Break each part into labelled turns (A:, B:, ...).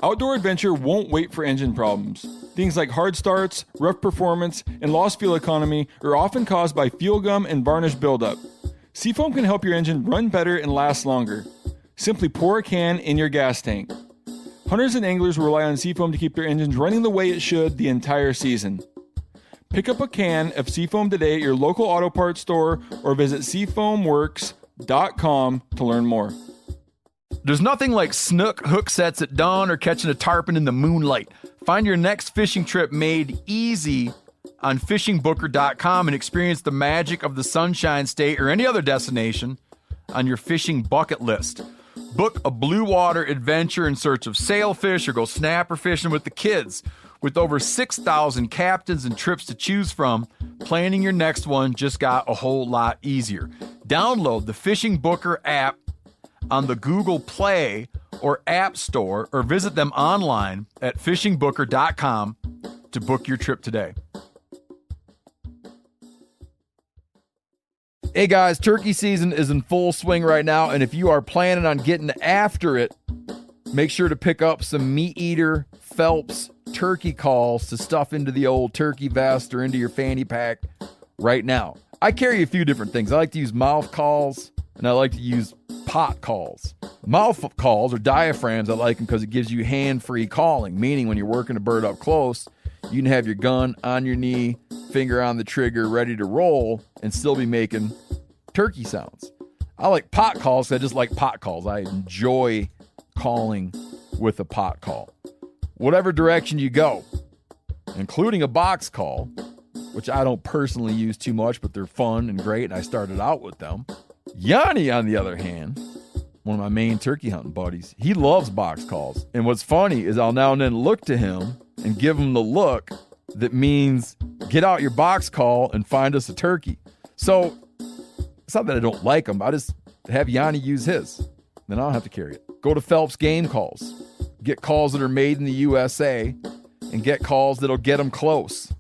A: Outdoor adventure won't wait for engine problems. Things like hard starts, rough performance, and lost fuel economy are often caused by fuel gum and varnish buildup. Seafoam can help your engine run better and last longer. Simply pour a can in your gas tank. Hunters and anglers rely on Seafoam to keep their engines running the way it should the entire season. Pick up a can of Seafoam today at your local auto parts store or visit seafoamworks.com to learn more.
B: There's nothing like snook hook sets at dawn or catching a tarpon in the moonlight. Find your next fishing trip made easy on fishingbooker.com and experience the magic of the Sunshine State or any other destination on your fishing bucket list. Book a blue water adventure in search of sailfish or go snapper fishing with the kids. With over 6,000 captains and trips to choose from, planning your next one just got a whole lot easier. Download the Fishing Booker app on the Google Play or App Store or visit them online at fishingbooker.com to book your trip today. Hey guys, turkey season is in full swing right now, and if you are planning on getting after it, make sure to pick up some Meat Eater Phelps turkey calls to stuff into the old turkey vest or into your fanny pack right now. I carry a few different things. I like to use mouth calls, and I like to use pot calls. Mouth calls or diaphragms, I like them because it gives you hand-free calling, meaning when you're working a bird up close, you can have your gun on your knee, finger on the trigger, ready to roll, and still be making turkey sounds. I like pot calls because I just like pot calls. I enjoy calling with a pot call. Whatever direction you go, including a box call, which I don't personally use too much, but they're fun and great, and I started out with them. Yanni, on the other hand, one of my main turkey hunting buddies, he loves box calls. And what's funny is I'll now and then look to him and give him the look that means get out your box call and find us a turkey. So it's not that I don't like him. I just have Yanni use his. Then I don't have to carry it. Go to Phelps Game Calls. Get calls that are made in the USA and get calls that'll get them close.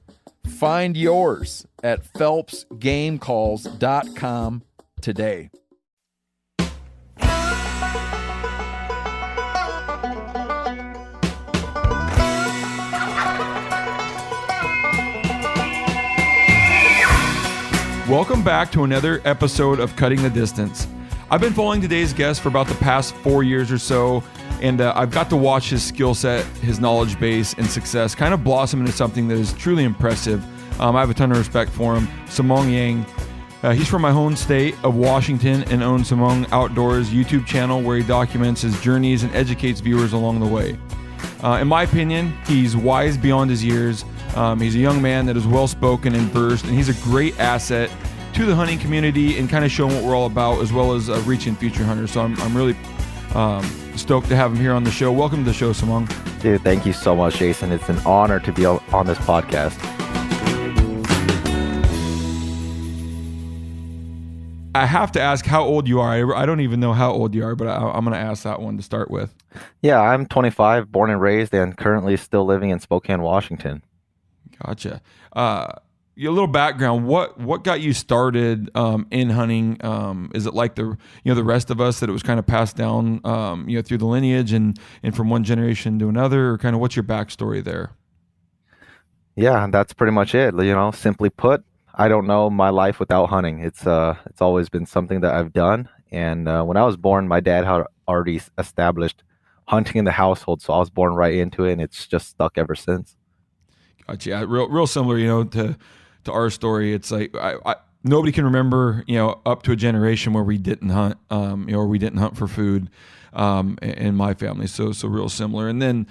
B: Find yours at phelpsgamecalls.com today.
A: Welcome back to another episode of Cutting the Distance. I've been following today's guest for about the past 4 years or so, and I've got to watch his skill set, his knowledge base, and success kind of blossom into something that is truly impressive. I have a ton of respect for him. Samong Yang. He's from my home state of Washington and owns Samong Outdoors YouTube channel where he documents his journeys and educates viewers along the way. In my opinion, he's wise beyond his years. He's a young man that is well-spoken and versed, and he's a great asset to the hunting community and kind of showing what we're all about, as well as reaching future hunters. So I'm really stoked to have him here on the show. Welcome to the show, Samong.
C: Dude, thank you so much, Jason. It's an honor to be on this podcast.
A: I have to ask how old you are. I don't even know how old you are, but I'm going to ask that one to start with.
C: Yeah, I'm 25, born and raised, and currently still living in Spokane, Washington.
A: Gotcha. Your little background. What got you started in hunting? Is it like the rest of us that it was kind of passed down through the lineage and from one generation to another, or kind of what's your backstory there?
C: Yeah, that's pretty much it. Simply put, I don't know my life without hunting. It's always been something that I've done. And when I was born, my dad had already established hunting in the household, so I was born right into it, and it's just stuck ever since.
A: Gotcha. Yeah, real similar, to our story. It's like nobody can remember, up to a generation where we didn't hunt, or we didn't hunt for food, in my family. So real similar. And then,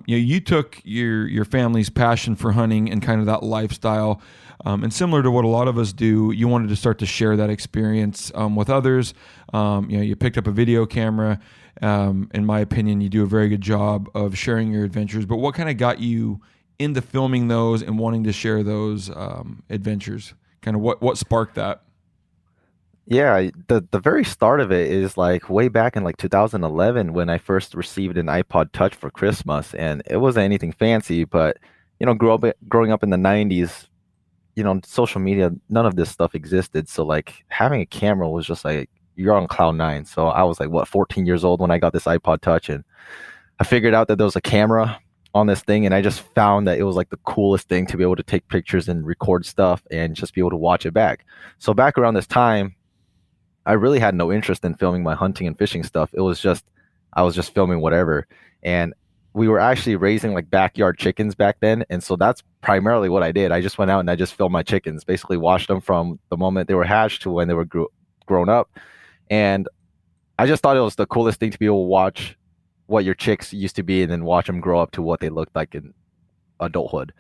A: you took your family's passion for hunting and kind of that lifestyle, and similar to what a lot of us do, you wanted to start to share that experience with others. You picked up a video camera. In my opinion, you do a very good job of sharing your adventures. But what kind of got you into filming those and wanting to share those adventures? Kind of what sparked that?
C: Yeah, the very start of it is like way back in like 2011 when I first received an iPod Touch for Christmas, and it wasn't anything fancy, but growing up in the 90s, social media, none of this stuff existed. So like having a camera was just like you're on cloud nine. So I was like 14 years old when I got this iPod Touch, and I figured out that there was a camera on this thing, and I just found that it was like the coolest thing to be able to take pictures and record stuff and just be able to watch it back. So back around this time, I really had no interest in filming my hunting and fishing stuff. It was just, I was just filming whatever. And we were actually raising like backyard chickens back then. And so that's primarily what I did. I just went out and I just filmed my chickens, basically watched them from the moment they were hatched to when they were grown up. And I just thought it was the coolest thing to be able to watch what your chicks used to be and then watch them grow up to what they looked like in adulthood.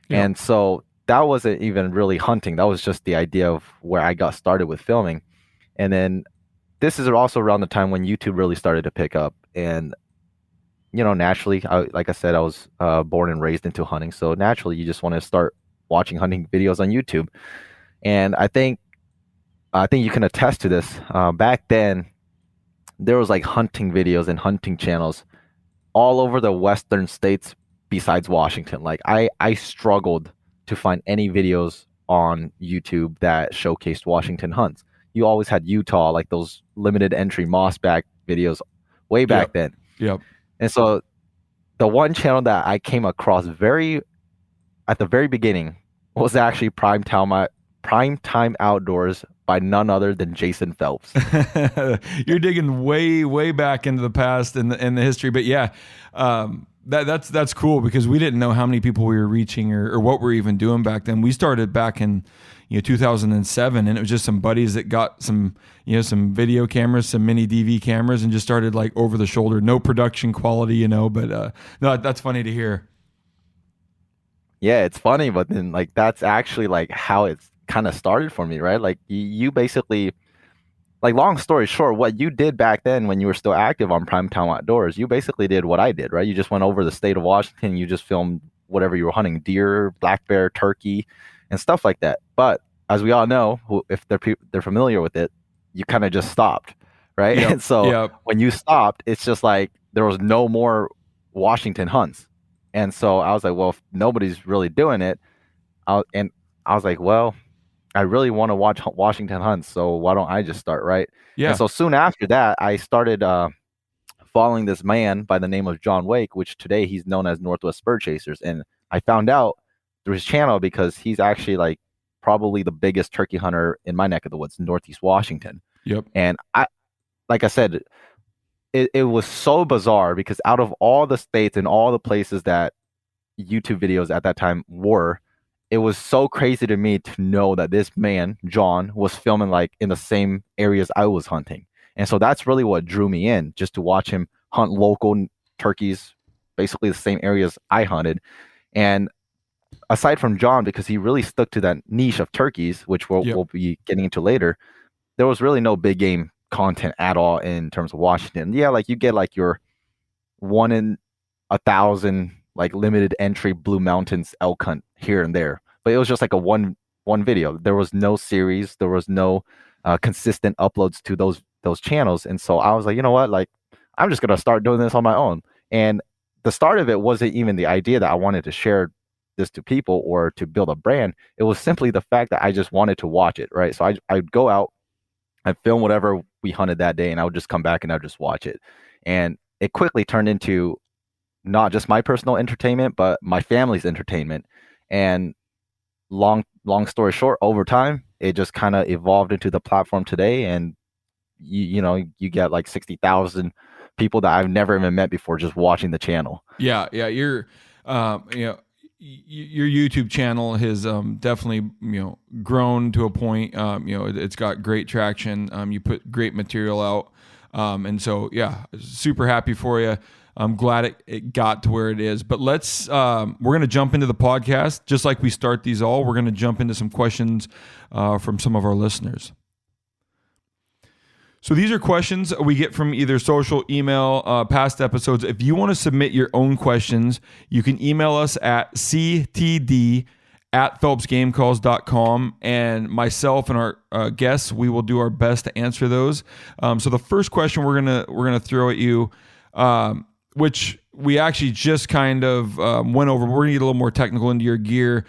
A: Yeah.
C: And so that wasn't even really hunting. That was just the idea of where I got started with filming. And then this is also around the time when YouTube really started to pick up. And, naturally, like I said, I was born and raised into hunting. So naturally, you just want to start watching hunting videos on YouTube. And I think you can attest to this. Back then, there was like hunting videos and hunting channels all over the Western states besides Washington. Like I struggled to find any videos on YouTube that showcased Washington hunts. You always had Utah, like those limited entry mossback videos way back then.
A: Yep.
C: And so the one channel that I came across at the very beginning was actually Prime Time Outdoors by none other than Jason Phelps.
A: You're digging way, way back into the past and the history, but yeah, that's cool because we didn't know how many people we were reaching or what we're even doing back then. We started back in 2007, and it was just some buddies that got some video cameras, some mini DV cameras, and just started like over the shoulder, no production quality, but no, that's funny to hear.
C: Yeah, it's funny, but then like that's actually like how it's kind of started for me, right? Like you basically, like long story short, what you did back then when you were still active on Primetime Outdoors, you basically did what I did, right? You just went over the state of Washington, you just filmed whatever you were hunting, deer, black bear, turkey, and stuff like that. But as we all know, if they're familiar with it, you kind of just stopped, right?
A: Yep.
C: And so when you stopped, it's just like there was no more Washington hunts. And so I was like, well, if nobody's really doing it, I was like, well, I really want to watch Washington hunts, so why don't I just start, right?
A: Yeah.
C: And so soon after that, I started following this man by the name of John Wake, which today he's known as Northwest Spur Chasers. And I found out through his channel because he's actually like probably the biggest turkey hunter in my neck of the woods, Northeast Washington.
A: Yep.
C: And like I said, it was so bizarre because out of all the states and all the places that YouTube videos at that time were, it was so crazy to me to know that this man, John, was filming like in the same areas I was hunting. And so that's really what drew me in, just to watch him hunt local turkeys, basically the same areas I hunted. And aside from John, because he really stuck to that niche of turkeys, which we'll be getting into later, there was really no big game content at all in terms of Washington. Yeah, like you get like your 1 in 1,000 like limited entry Blue Mountains elk hunt here and there, but it was just like a one video. There was no series, there was no consistent uploads to those channels. And so I was like, you know what, like I'm just gonna start doing this on my own. And the start of it wasn't even the idea that I wanted to share this to people or to build a brand. It was simply the fact that I just wanted to watch it, right? So I'd go out, I'd film whatever we hunted that day, and I would just come back and I'd just watch it. And it quickly turned into not just my personal entertainment, but my family's entertainment. And long story short, over time, it just kind of evolved into the platform today. And you get like 60,000 people that I've never even met before just watching the channel.
A: Yeah. Your YouTube channel has definitely grown to a point. It's got great traction. You put great material out, and so super happy for you. I'm glad it got to where it is. But we're going to jump into the podcast. Just like we start these all, we're going to jump into some questions from some of our listeners. So these are questions we get from either social, email, past episodes. If you want to submit your own questions, you can email us at ctd@phelpsgamecalls.com, and myself and our guests, we will do our best to answer those. So the first question we're gonna throw at you, which we actually just kind of went over. We're gonna get a little more technical into your gear.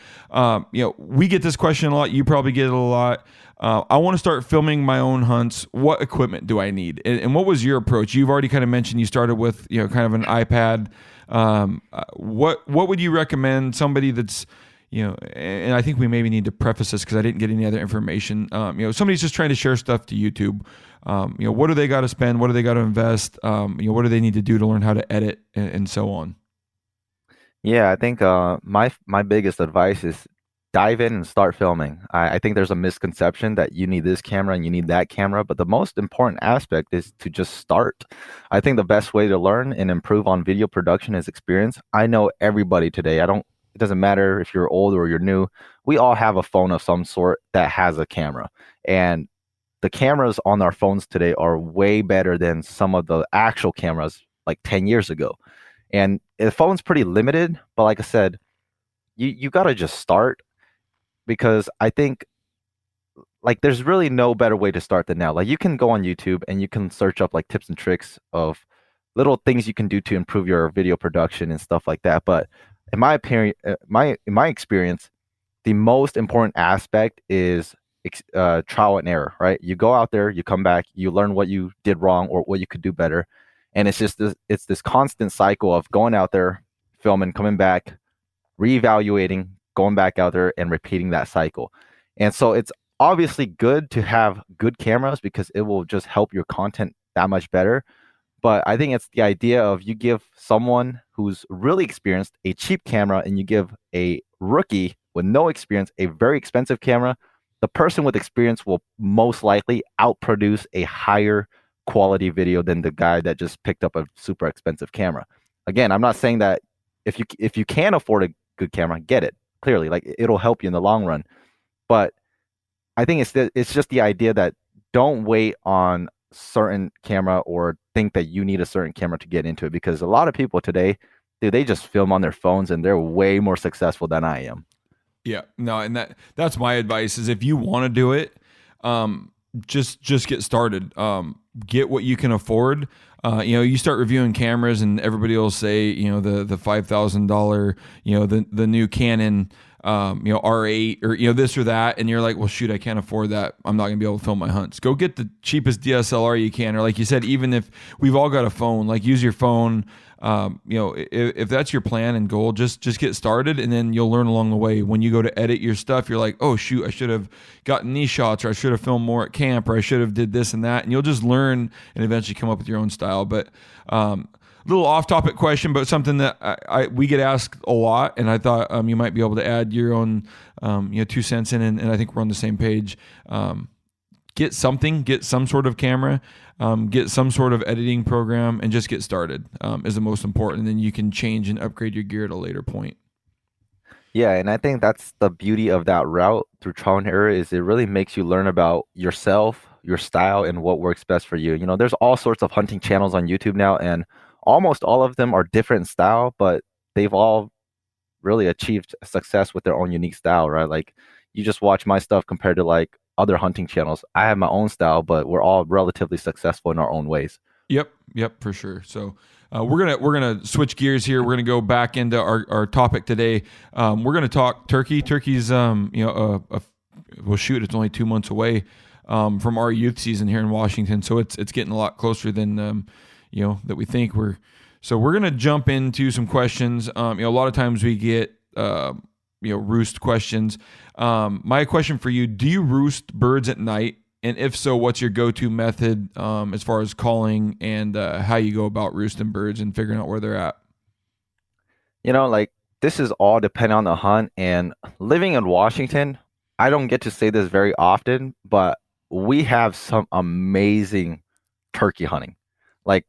A: We get this question a lot. You probably get it a lot. I want to start filming my own hunts. What equipment do I need? And what was your approach? You've already kind of mentioned you started with kind of an iPad. What would you recommend somebody that's and I think we maybe need to preface this because I didn't get any other information. Somebody's just trying to share stuff to YouTube. What do they got to spend? What do they got to invest? What do they need to do to learn how to edit and so on?
C: Yeah, I think my biggest advice is dive in and start filming. I think there's a misconception that you need this camera and you need that camera, but the most important aspect is to just start. I think the best way to learn and improve on video production is experience. I know everybody today. It doesn't matter if you're old or you're new. We all have a phone of some sort that has a camera. And the cameras on our phones today are way better than some of the actual cameras like 10 years ago. And the phone's pretty limited, but like I said, you got to just start, because I think like there's really no better way to start than now. Like you can go on YouTube and you can search up like tips and tricks of little things you can do to improve your video production and stuff like that. But in my opinion, in my experience, the most important aspect is trial and error, right? You go out there, you come back, you learn what you did wrong or what you could do better. And it's just this constant cycle of going out there, filming, coming back, reevaluating, going back out there and repeating that cycle. And so it's obviously good to have good cameras because it will just help your content that much better. But I think it's the idea of you give someone who's really experienced a cheap camera and you give a rookie with no experience a very expensive camera. The person with experience will most likely outproduce a higher quality video than the guy that just picked up a super expensive camera. Again, I'm not saying that if you can afford a good camera, get it. Clearly, like it'll help you in the long run. But I think it's just the idea that don't wait on certain camera or think that you need a certain camera to get into it, because a lot of people today, dude, they just film on their phones and they're way more successful than I am.
A: Yeah, no, and that's my advice is if you want to do it, just get started. Get what you can afford. You start reviewing cameras and everybody will say, the $5,000, the new Canon, R8 or, this or that. And you're like, well, shoot, I can't afford that. I'm not gonna be able to film my hunts. Go get the cheapest DSLR you can. Or like you said, even if we've all got a phone, like use your phone. If that's your plan and goal, just get started and then you'll learn along the way. When you go to edit your stuff, you're like, oh shoot, I should have gotten these shots, or I should have filmed more at camp, or I should have did this and that. And you'll just learn and eventually come up with your own style. But, little off topic question, but something that we get asked a lot. And I thought, you might be able to add your own, 2 cents in. And I think we're on the same page. Get some sort of camera, get some sort of editing program, and just get started is the most important. And then you can change and upgrade your gear at a later point.
C: Yeah, and I think that's the beauty of that route through trial and error is it really makes you learn about yourself, your style, and what works best for you. There's all sorts of hunting channels on YouTube now, and almost all of them are different in style, but they've all really achieved success with their own unique style, right? Like you just watch my stuff compared to like other hunting channels. I have my own style, but we're all relatively successful in our own ways.
A: Yep, for sure. So we're gonna switch gears here. We're gonna go back into our topic today. We're gonna talk turkey. Turkey's well, shoot, it's only 2 months away from our youth season here in Washington, so it's getting a lot closer than that we think. We're gonna jump into some questions. A lot of times we get roost questions. My question for you: do you roost birds at night? And if so, what's your go-to method as far as calling and how you go about roosting birds and figuring out where they're at?
C: Like this is all dependent on the hunt. And living in Washington, I don't get to say this very often, but we have some amazing turkey hunting. Like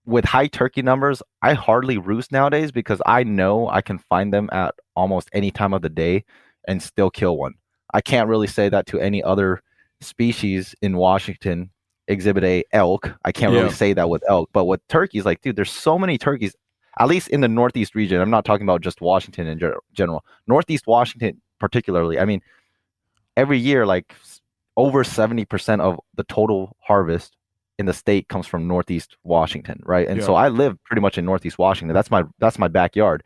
C: with high turkey numbers, I hardly roost nowadays because I know I can find them at almost any time of the day and still kill one. I can't really say that to any other species in Washington. Exhibit A, elk. I can't really say that with elk, but with turkeys, like, dude, there's so many turkeys, at least in the Northeast region. I'm not talking about just Washington in general. Northeast Washington particularly. I mean, every year, like over 70% of the total harvest in the state comes from Northeast Washington, right? And so
A: Yeah.
C: I live pretty much in Northeast Washington. That's my backyard.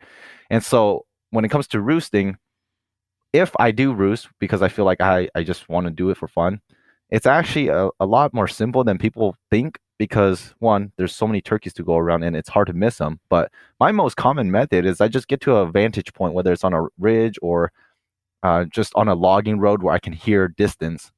C: And so when it comes to roosting, if I do roost because I feel like I just want to do it for fun, it's actually a lot more simple than people think because one, there's so many turkeys to go around and it's hard to miss them. But my most common method is I just get to a vantage point, whether it's on a ridge or just on a logging road where I can hear distance.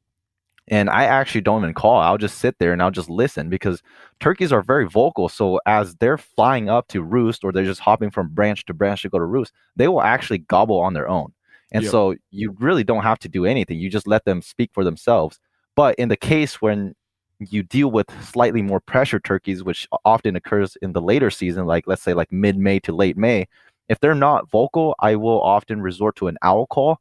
C: And I actually don't even call. I'll just sit there and I'll just listen because turkeys are very vocal. So as they're flying up to roost or they're just hopping from branch to branch to go to roost, they will actually gobble on their own. And
A: Yep.
C: so you really don't have to do anything. You just let them speak for themselves. But in the case when you deal with slightly more pressure turkeys, which often occurs in the later season, like let's say like mid-May to late May, if they're not vocal, I will often resort to an owl call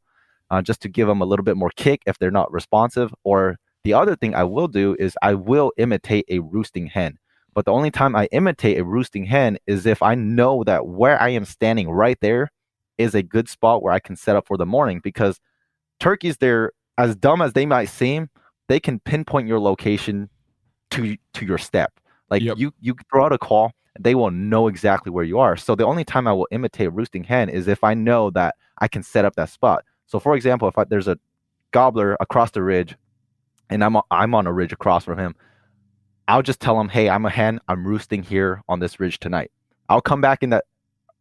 C: just to give them a little bit more kick if they're not responsive. Or the other thing I will do is I will imitate a roosting hen. But the only time I imitate a roosting hen is if I know that where I am standing right there is a good spot where I can set up for the morning because turkeys, they're as dumb as they might seem, they can pinpoint your location to your step. Like
A: Yep.
C: you throw out a call, they will know exactly where you are. So the only time I will imitate a roosting hen is if I know that I can set up that spot. So for example, if there's a gobbler across the ridge and I'm on a ridge across from him, I'll just tell him, "Hey, I'm a hen. I'm roosting here on this ridge tonight." I'll come back in that,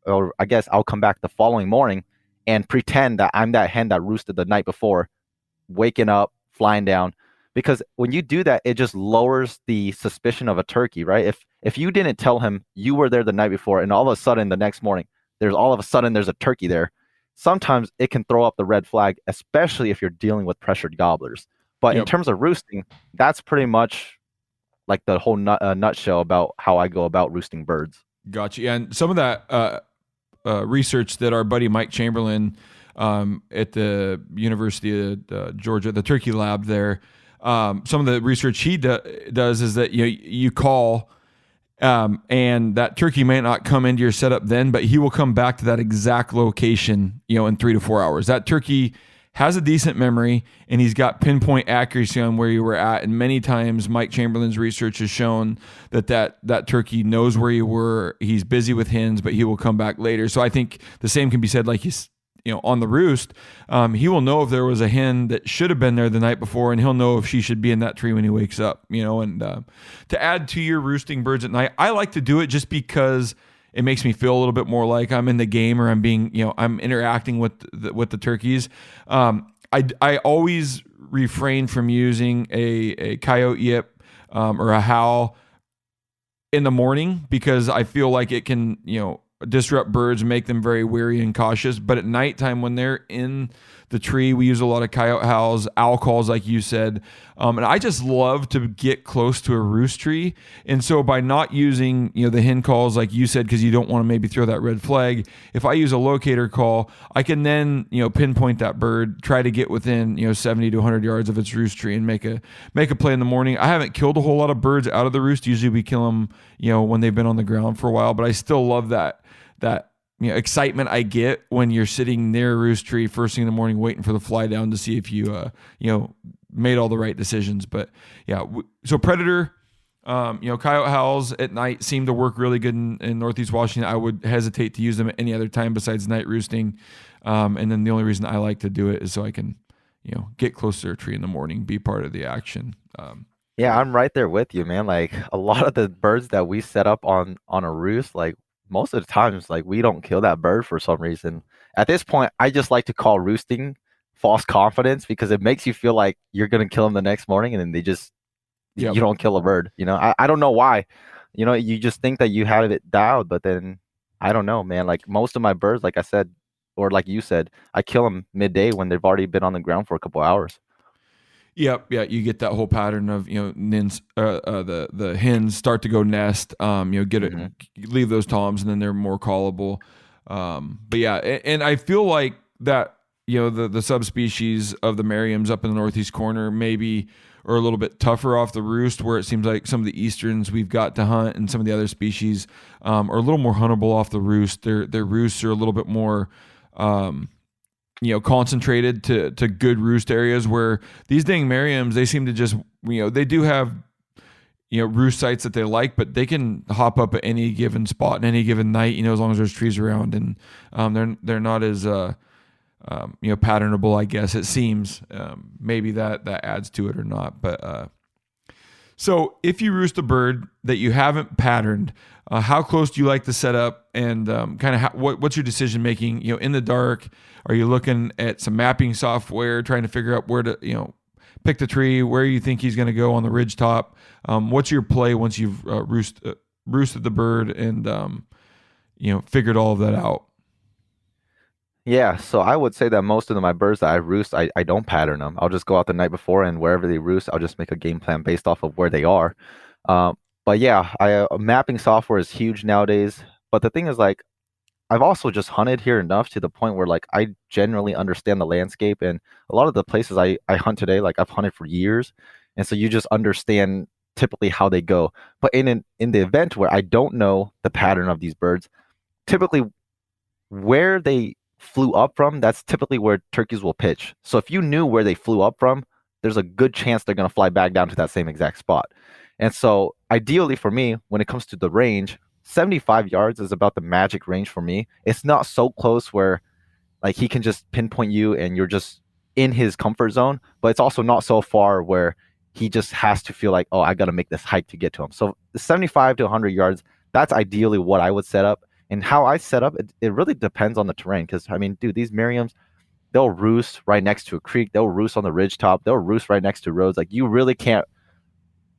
C: or I guess I'll come back the following morning and pretend that I'm that hen that roosted the night before, waking up, flying down. Because when you do that, it just lowers the suspicion of a turkey, right? If you didn't tell him you were there the night before and all of a sudden the next morning there's a turkey there, sometimes it can throw up the red flag, especially if you're dealing with pressured gobblers. But in
A: Yep.
C: terms of roosting, that's pretty much like the whole nutshell about how I go about roosting birds.
A: Gotcha. And some of that research that our buddy Mike Chamberlain at the University of Georgia, the Turkey Lab there, some of the research he does is that you call and that turkey may not come into your setup then, but he will come back to that exact location, in 3 to 4 hours. That turkey has a decent memory and he's got pinpoint accuracy on where you were at. And many times Mike Chamberlain's research has shown that turkey knows where you were. He's busy with hens, but he will come back later. So I think the same can be said, like he's, on the roost. He will know if there was a hen that should have been there the night before, and he'll know if she should be in that tree when he wakes up, and to add to your roosting birds at night, I like to do it just because it makes me feel a little bit more like I'm in the game or I'm being, I'm interacting with the turkeys. I always refrain from using a coyote yip or a howl in the morning because I feel like it can, disrupt birds, make them very wary and cautious. But at nighttime, when they're in the tree, we use a lot of coyote howls, owl calls, like you said. And I just love to get close to a roost tree. And so by not using, the hen calls, like you said, because you don't want to maybe throw that red flag, if I use a locator call, I can then, pinpoint that bird, try to get within, 70 to 100 yards of its roost tree and make a play in the morning. I haven't killed a whole lot of birds out of the roost. Usually we kill them, when they've been on the ground for a while, but I still love that excitement I get when you're sitting near a roost tree first thing in the morning, waiting for the fly down to see if you, made all the right decisions. But yeah, so predator, coyote howls at night seem to work really good in Northeast Washington. I would hesitate to use them at any other time besides night roosting. And then the only reason I like to do it is so I can, get close to a tree in the morning, be part of the action.
C: Yeah, I'm right there with you, man. Like a lot of the birds that we set up on a roost, like most of the times, like we don't kill that bird for some reason. At this point, I just like to call roosting false confidence because it makes you feel like you're gonna kill them the next morning, and then
A: Yep.
C: you don't kill a bird. I don't know why. You just think that you have it dialed, but then I don't know, man. Like most of my birds, like I said, or like you said, I kill them midday when they've already been on the ground for a couple hours.
A: Yep, yeah, you get that whole pattern of the hens start to go nest, get it, leave those toms, and then they're more callable. But yeah, and I feel like that the subspecies of the merriams up in the northeast corner maybe are a little bit tougher off the roost, where it seems like some of the easterns we've got to hunt, and some of the other species are a little more huntable off the roost. Their roosts are a little bit more. Concentrated to good roost areas, where these dang merriams, they seem to just, they do have roost sites that they like, but they can hop up at any given spot in any given night, as long as there's trees around, and they're not as patternable, I guess it seems. Maybe that adds to it or not, but so if you roost a bird that you haven't patterned, how close do you like to set up, and kind of what's your decision making? In the dark, are you looking at some mapping software, trying to figure out where to pick the tree, where you think he's going to go on the ridge top? What's your play once you've roosted the bird and figured all of that out?
C: Yeah, so I would say that most of my birds that I roost, I don't pattern them. I'll just go out the night before, and wherever they roost, I'll just make a game plan based off of where they are. But yeah, mapping software is huge nowadays. But the thing is, like, I've also just hunted here enough to the point where, like, I generally understand the landscape, and a lot of the places I hunt today, like, I've hunted for years, and so you just understand typically how they go. But in the event where I don't know the pattern of these birds, typically where they flew up from, that's typically where turkeys will pitch. So if you knew where they flew up from, there's a good chance they're going to fly back down to that same exact spot. And so ideally for me, when it comes to the range, 75 yards is about the magic range for me. It's not so close where like he can just pinpoint you and you're just in his comfort zone, but it's also not so far where he just has to feel like, oh, I got to make this hike to get to him. So the 75 to 100 yards, that's ideally what I would set up. And how I set up, it really depends on the terrain. Because, I mean, dude, these merriams, they'll roost right next to a creek. They'll roost on the ridge top. They'll roost right next to roads. Like, you really can't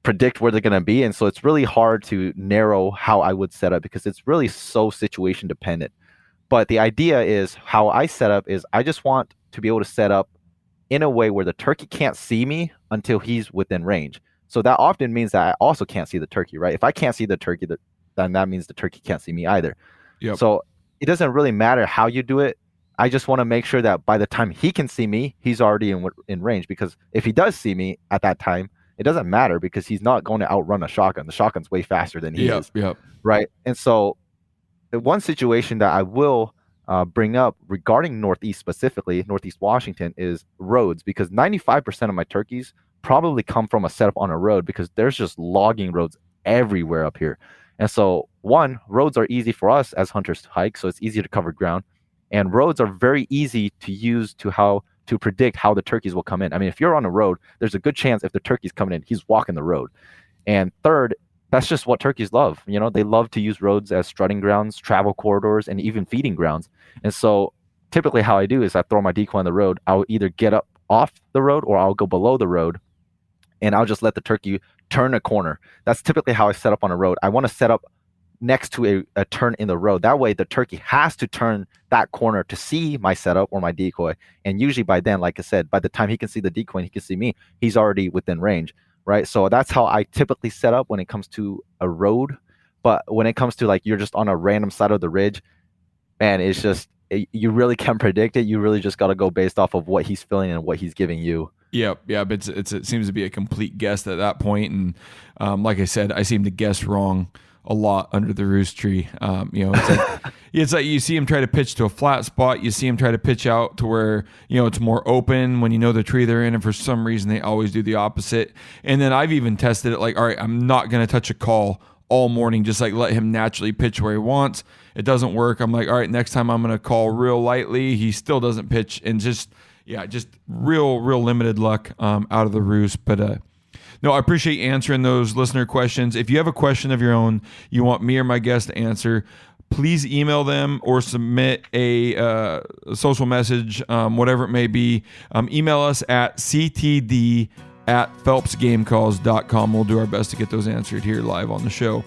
C: predict where they're going to be. And so it's really hard to narrow how I would set up because it's really so situation dependent. But the idea is how I set up is I just want to be able to set up in a way where the turkey can't see me until he's within range. So that often means that I also can't see the turkey, right? If I can't see the turkey, then that means the turkey can't see me either. Yep. So it doesn't really matter how you do it. I just want to make sure that by the time he can see me, he's already in range. Because if he does see me at that time, it doesn't matter because he's not going to outrun a shotgun. The shotgun's way faster than he is. Yep. Right. And so the one situation that I will bring up regarding Northeast specifically, Northeast Washington, is roads, because 95% of my turkeys probably come from a setup on a road because there's just logging roads everywhere up here. And so, one, roads are easy for us as hunters to hike, so it's easy to cover ground. And roads are very easy to use to predict how the turkeys will come in. I mean, if you're on a road, there's a good chance if the turkey's coming in, he's walking the road. And third, that's just what turkeys love. You know, they love to use roads as strutting grounds, travel corridors, and even feeding grounds. And so typically how I do is I throw my decoy on the road. I'll either get up off the road or I'll go below the road, and I'll just let the turkey turn a corner. That's typically how I set up on a road. I want to set up next to a turn in the road. That way the turkey has to turn that corner to see my setup or my decoy. And usually by then, like I said, by the time he can see the decoy and he can see me, he's already within range, right? So that's how I typically set up when it comes to a road. But when it comes to like you're just on a random side of the ridge, man, it's just, you really can't predict it. You really just got to go based off of what he's feeling and what he's giving you.
A: Yeah, but it seems to be a complete guess at that point. And like I said, I seem to guess wrong a lot under the roost tree. It's like you see him try to pitch to a flat spot. You see him try to pitch out to where, it's more open when you know the tree they're in. And for some reason, they always do the opposite. And then I've even tested it like, all right, I'm not going to touch a call all morning. Just like let him naturally pitch where he wants. It doesn't work. I'm like, all right, next time I'm going to call real lightly. He still doesn't pitch, and just real limited luck out of the roost. But no, I appreciate you answering those listener questions. If you have a question of your own you want me or my guest to answer, please email them or submit a social message, whatever it may be. Email us at ctd@phelpsgamecalls.com. We'll do our best to get those answered here live on the show.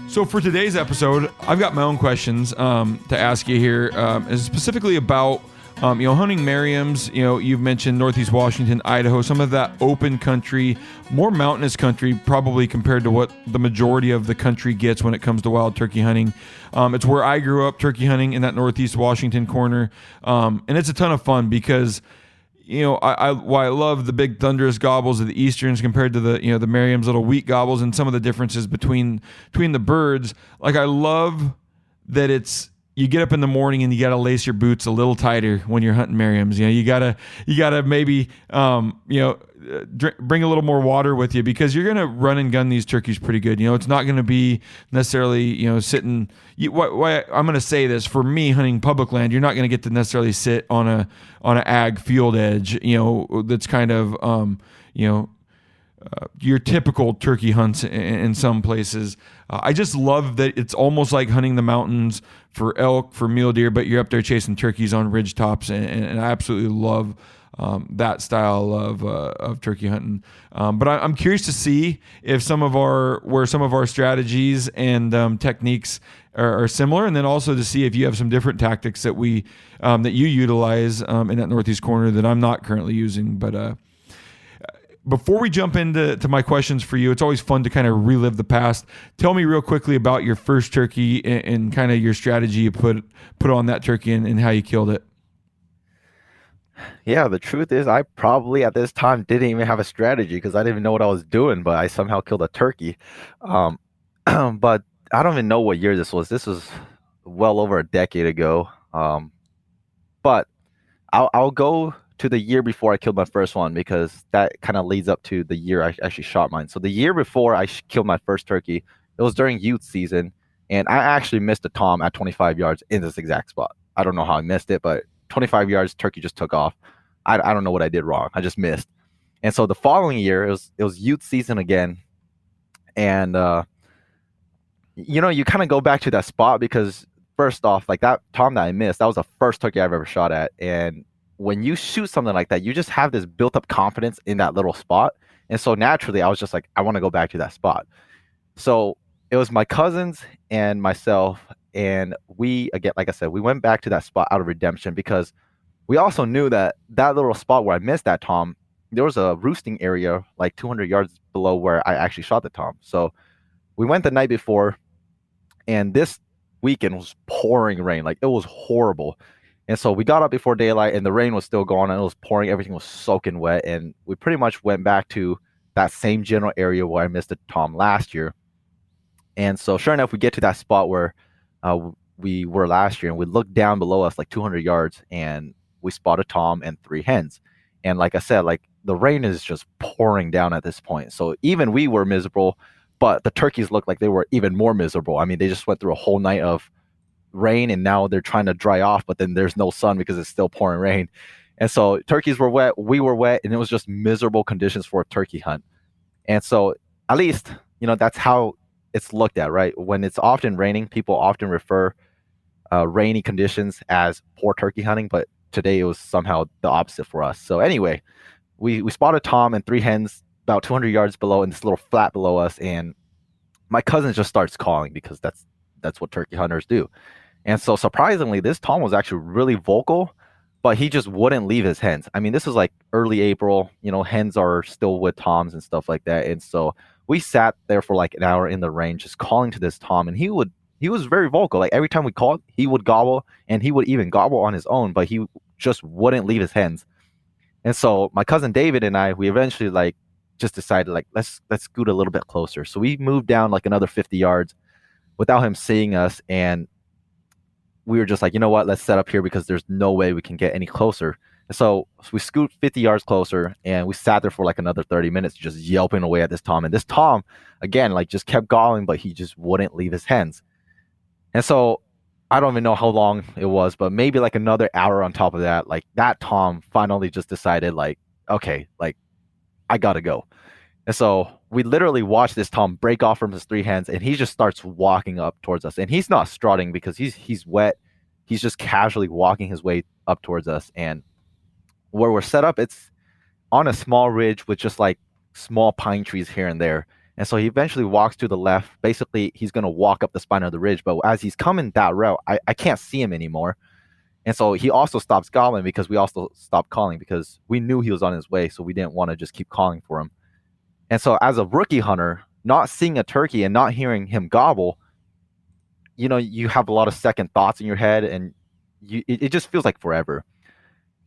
A: So for today's episode, I've got my own questions to ask you here, specifically about hunting merriams. You've mentioned Northeast Washington, Idaho, some of that open country, more mountainous country, probably compared to what the majority of the country gets when it comes to wild turkey hunting. It's where I grew up turkey hunting, in that Northeast Washington corner, and it's a ton of fun because I love the big thunderous gobbles of the Easterns compared to the merriam's little wheat gobbles, and some of the differences between the birds. Like, I love that it's you get up in the morning and you got to lace your boots a little tighter when you're hunting merriams. You gotta maybe, bring a little more water with you, because you're going to run and gun these turkeys pretty good. It's not going to be necessarily, sitting. I'm going to say this, for me hunting public land, you're not going to get to necessarily sit on an ag field edge, that's kind of, your typical turkey hunts in some places. I just love that it's almost like hunting the mountains for elk, for mule deer, but you're up there chasing turkeys on ridge tops, and I absolutely love that style of turkey hunting. But I'm curious to see if some of our strategies and techniques are similar, and then also to see if you have some different tactics that that you utilize in that northeast corner that I'm not currently using. But before we jump into my questions for you, it's always fun to kind of relive the past. Tell me real quickly about your first turkey and kind of your strategy you put on that turkey and how you killed it.
C: Yeah, the truth is, I probably at this time didn't even have a strategy because I didn't even know what I was doing, but I somehow killed a turkey. Um, but I don't even know what year this was. This was well over a decade ago. But I'll go to the year before I killed my first one, because that kind of leads up to the year I actually shot mine. So the year before I killed my first turkey, it was during youth season, and I actually missed a tom at 25 yards in this exact spot. I don't know how I missed it, but 25 yards, turkey just took off. I don't know what I did wrong. I just missed. And so the following year, it was youth season again, and you kind of go back to that spot because first off, like that tom that I missed, that was the first turkey I've ever shot at, and when you shoot something like that, you just have this built up confidence in that little spot. And so naturally, I was just like, I want to go back to that spot. So it was my cousins and myself. And we, again, like I said, we went back to that spot out of redemption because we also knew that little spot where I missed that tom, there was a roosting area like 200 yards below where I actually shot the tom. So we went the night before, and this weekend was pouring rain. Like, it was horrible. And so we got up before daylight, and the rain was still going, and it was pouring. Everything was soaking wet, and we pretty much went back to that same general area where I missed a tom last year. And so sure enough, we get to that spot where we were last year, and we look down below us like 200 yards, and we spot a tom and 3 hens. And like I said, like the rain is just pouring down at this point. So even we were miserable, but the turkeys looked like they were even more miserable. I mean, they just went through a whole night of rain, and now they're trying to dry off, but then there's no sun because it's still pouring rain. And so turkeys were wet, we were wet, and it was just miserable conditions for a turkey hunt. And so at least, that's how it's looked at, right? When it's often raining, people often refer rainy conditions as poor turkey hunting, but today it was somehow the opposite for us. So anyway, we spotted tom and 3 hens about 200 yards below in this little flat below us, and my cousin just starts calling because that's what turkey hunters do. And so surprisingly, this tom was actually really vocal, but he just wouldn't leave his hens. I mean, this was like early April, hens are still with toms and stuff like that. And so we sat there for like an hour in the rain just calling to this tom, and he was very vocal. Like every time we called, he would gobble, and he would even gobble on his own, but he just wouldn't leave his hens. And so my cousin David and I, we eventually like just decided like let's scoot a little bit closer. So we moved down like another 50 yards without him seeing us, and we were just like, you know what, let's set up here because there's no way we can get any closer. And so we scoot 50 yards closer, and we sat there for like another 30 minutes just yelping away at this tom. And this tom, again, like just kept galling, but he just wouldn't leave his hens. And so I don't even know how long it was, but maybe like another hour on top of that, like that tom finally just decided like, okay, like I gotta go. And so we literally watched this tom break off from his 3 hens, and he just starts walking up towards us. And he's not strutting because he's wet. He's just casually walking his way up towards us. And where we're set up, it's on a small ridge with just like small pine trees here and there. And so he eventually walks to the left. Basically, he's going to walk up the spine of the ridge. But as he's coming that route, I can't see him anymore. And so he also stops gobbling because we also stopped calling because we knew he was on his way. So we didn't want to just keep calling for him. And so as a rookie hunter, not seeing a turkey and not hearing him gobble, you have a lot of second thoughts in your head, and it just feels like forever.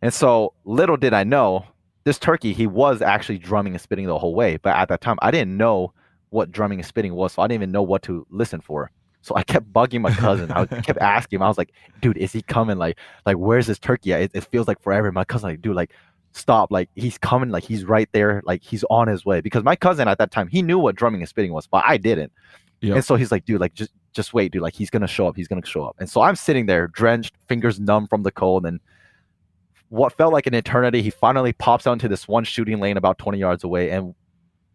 C: And so little did I know, this turkey, he was actually drumming and spitting the whole way. But at that time, I didn't know what drumming and spitting was, so I didn't even know what to listen for. So I kept bugging my cousin. I kept asking him. I was like, dude, is he coming? Like where's this turkey at? It feels like forever. My cousin like, dude, like stop. Like he's coming. Like he's right there. Like he's on his way. Because my cousin at that time, he knew what drumming and spitting was, but I didn't.
A: Yep.
C: And so he's like, dude, like just wait, dude. Like he's gonna show up. He's gonna show up. And so I'm sitting there, drenched, fingers numb from the cold, and what felt like an eternity, he finally pops out into this one shooting lane about 20 yards away, and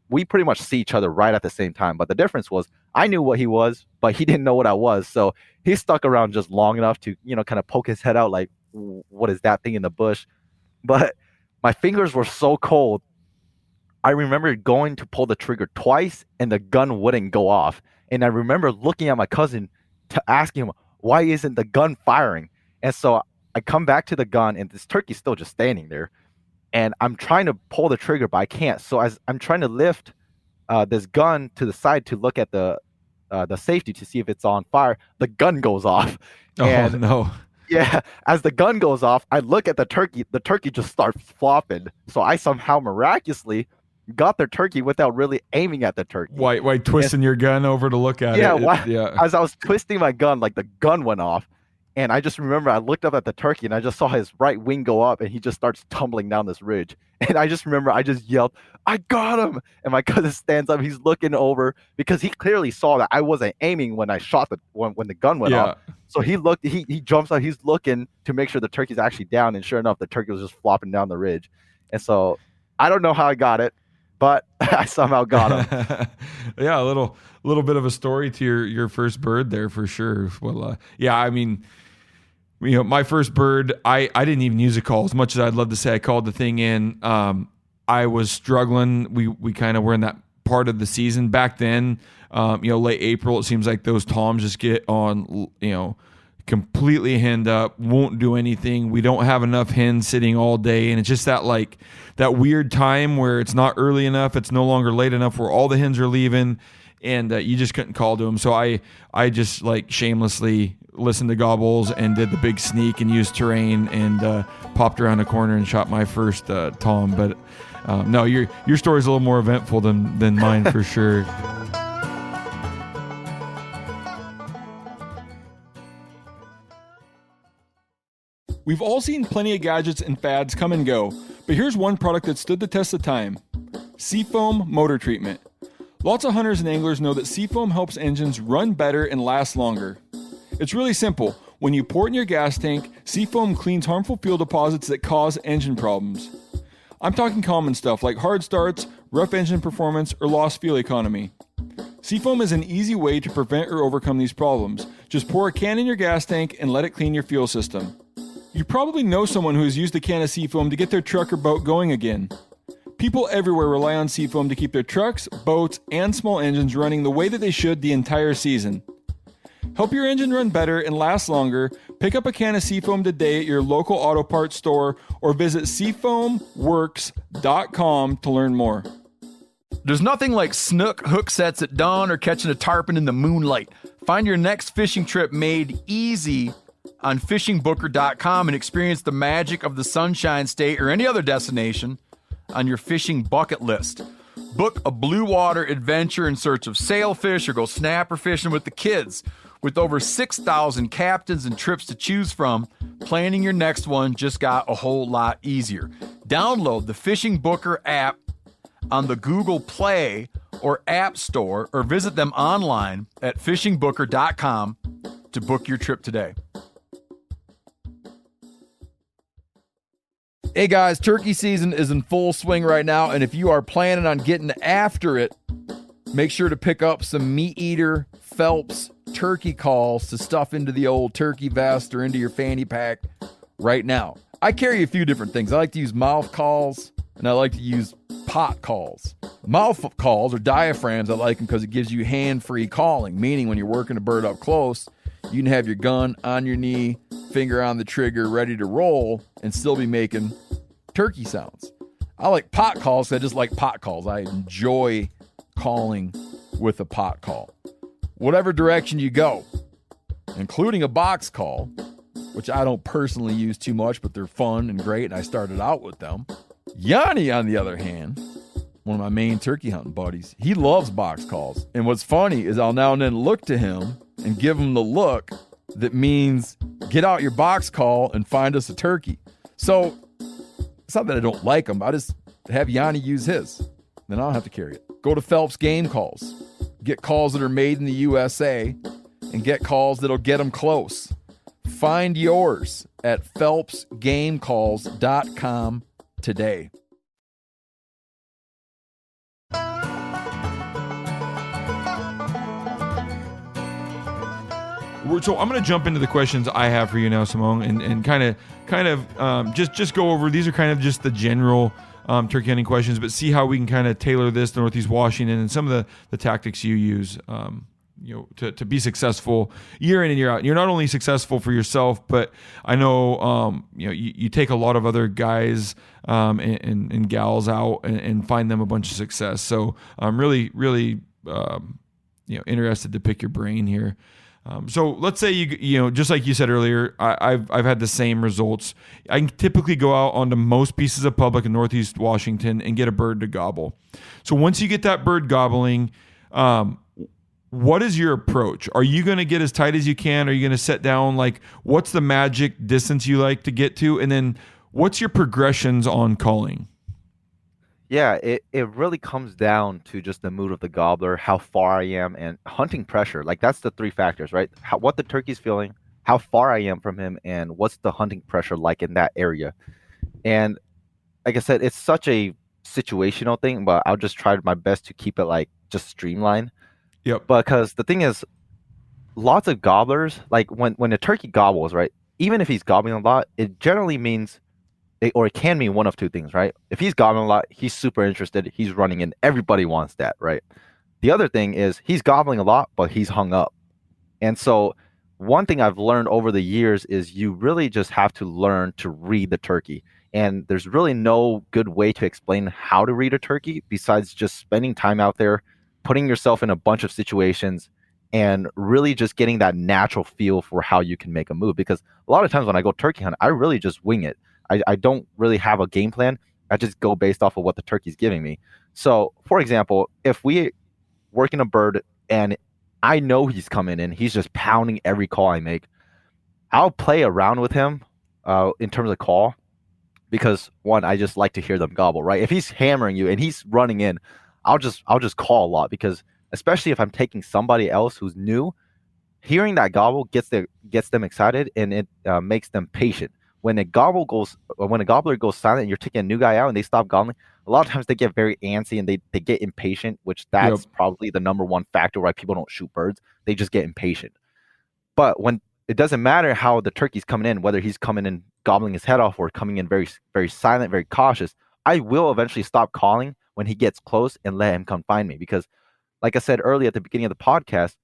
C: we pretty much see each other right at the same time. But the difference was I knew what he was, but he didn't know what I was. So he stuck around just long enough to, kind of poke his head out like, what is that thing in the bush? But my fingers were so cold. I remember going to pull the trigger twice and the gun wouldn't go off. And I remember looking at my cousin to ask him, why isn't the gun firing? And so I come back to the gun and this turkey's still just standing there. And I'm trying to pull the trigger, but I can't. So as I'm trying to lift this gun to the side to look at the safety to see if it's on fire, the gun goes off.
A: Oh, no.
C: Yeah, as the gun goes off, I look at the turkey just starts flopping. So I somehow miraculously got the turkey without really aiming at the turkey.
A: Why twisting your gun over to look at it? Yeah.
C: As I was twisting my gun, like the gun went off. And I just remember I looked up at the turkey and I just saw his right wing go up and he just starts tumbling down this ridge. And I just remember I just yelled, I got him. And my cousin stands up. He's looking over because he clearly saw that I wasn't aiming when I shot when the gun went off. So he looked, he jumps out, he's looking to make sure the turkey's actually down. And sure enough, the turkey was just flopping down the ridge. And so I don't know how I got it, but I somehow got him.
A: Yeah, a little bit of a story to your first bird there for sure. Well, I mean, my first bird, I didn't even use a call. As much as I'd love to say I called the thing in, I was struggling. We kind of were in that part of the season back then. Late April, it seems like those toms just get on, completely henned up, won't do anything. We don't have enough hens sitting all day, and it's just that weird time where it's not early enough, it's no longer late enough, where all the hens are leaving, and you just couldn't call to them. So I just shamelessly listened to gobbles and did the big sneak and used terrain and popped around a corner and shot my first tom. But no, your story's a little more eventful than mine for sure. We've all seen plenty of gadgets and fads come and go, but here's one product that stood the test of time: Seafoam Motor Treatment. Lots of hunters and anglers know that Seafoam helps engines run better and last longer. It's really simple. When you pour it in your gas tank, Seafoam cleans harmful fuel deposits that cause engine problems. I'm talking common stuff like hard starts, rough engine performance, or lost fuel economy. Seafoam is an easy way to prevent or overcome these problems. Just pour a can in your gas tank and let it clean your fuel system. You probably know someone who has used a can of Seafoam to get their truck or boat going again. People everywhere rely on Seafoam to keep their trucks, boats, and small engines running the way that they should the entire season. Help your engine run better and last longer. Pick up a can of Seafoam today at your local auto parts store or visit seafoamworks.com to learn more.
B: There's nothing like snook hook sets at dawn or catching a tarpon in the moonlight. Find your next fishing trip made easy on fishingbooker.com and experience the magic of the Sunshine State or any other destination on your fishing bucket list. Book a blue water adventure in search of sailfish or go snapper fishing with the kids. With over 6,000 captains and trips to choose from, planning your next one just got a whole lot easier. Download the Fishing Booker app on the Google Play or App Store or visit them online at fishingbooker.com to book your trip today. Hey guys, turkey season is in full swing right now, and if you are planning on getting after it, make sure to pick up some Meat Eater Phelps turkey calls to stuff into the old turkey vest or into your fanny pack right now. I carry a few different things. I like to use mouth calls, and I like to use pot calls. Mouth calls or diaphragms, I like them because it gives you hand-free calling, meaning when you're working a bird up close, you can have your gun on your knee, finger on the trigger, ready to roll, and still be making turkey sounds. I like pot calls because I just like pot calls. I enjoy calling with a pot call. Whatever direction you go, including a box call, which I don't personally use too much, but they're fun and great, and I started out with them. Yanni, on the other hand, one of my main turkey hunting buddies, he loves box calls. And what's funny is I'll now and then look to him and give them the look that means get out your box call and find us a turkey. So it's not that I don't like them. I just have Yanni use his. Then I don't have to carry it. Go to Phelps Game Calls. Get calls that are made in the USA and get calls that'll get them close. Find yours at phelpsgamecalls.com today.
A: So I'm going to jump into the questions I have for you now, Samong, and kind of just go over. These are kind of just the general turkey hunting questions, but see how we can kind of tailor this to Northeast Washington and some of the tactics you use, to be successful year in and year out. And you're not only successful for yourself, but I know, you take a lot of other guys and gals out and find them a bunch of success. So I'm really interested to pick your brain here. So let's say you just like you said earlier, I've had the same results. I can typically go out onto most pieces of public in Northeast Washington and get a bird to gobble. So once you get that bird gobbling, what is your approach? Are you going to get as tight as you can? Are you going to set down, like, what's the magic distance you like to get to? And then what's your progressions on calling?
C: Yeah, it really comes down to just the mood of the gobbler, how far I am, and hunting pressure. Like, that's the three factors, right? What the turkey's feeling, how far I am from him, and what's the hunting pressure like in that area. And like I said, it's such a situational thing, but I'll just try my best to keep it like just streamlined.
A: Yep.
C: Because the thing is, lots of gobblers, like when a turkey gobbles, right? Even if he's gobbling a lot, it generally means it can mean one of two things, right? If he's gobbling a lot, he's super interested. He's running in. Everybody wants that, right? The other thing is he's gobbling a lot, but he's hung up. And so one thing I've learned over the years is you really just have to learn to read the turkey. And there's really no good way to explain how to read a turkey besides just spending time out there, putting yourself in a bunch of situations, and really just getting that natural feel for how you can make a move. Because a lot of times when I go turkey hunt, I really just wing it. I don't really have a game plan. I just go based off of what the turkey's giving me. So, for example, if we working a bird and I know he's coming in, he's just pounding every call I make, I'll play around with him in terms of call, because one, I just like to hear them gobble, right? If he's hammering you and he's running in, I'll just call a lot, because especially if I'm taking somebody else who's new, hearing that gobble gets them excited, and it makes them patient. When a gobbler goes silent and you're taking a new guy out and they stop gobbling, a lot of times they get very antsy and they get impatient, which that's probably the number one factor why people don't shoot birds. They just get impatient. But when it doesn't matter how the turkey's coming in, whether he's coming in gobbling his head off or coming in very, very silent, very cautious, I will eventually stop calling when he gets close and let him come find me. Because like I said earlier at the beginning of the podcast,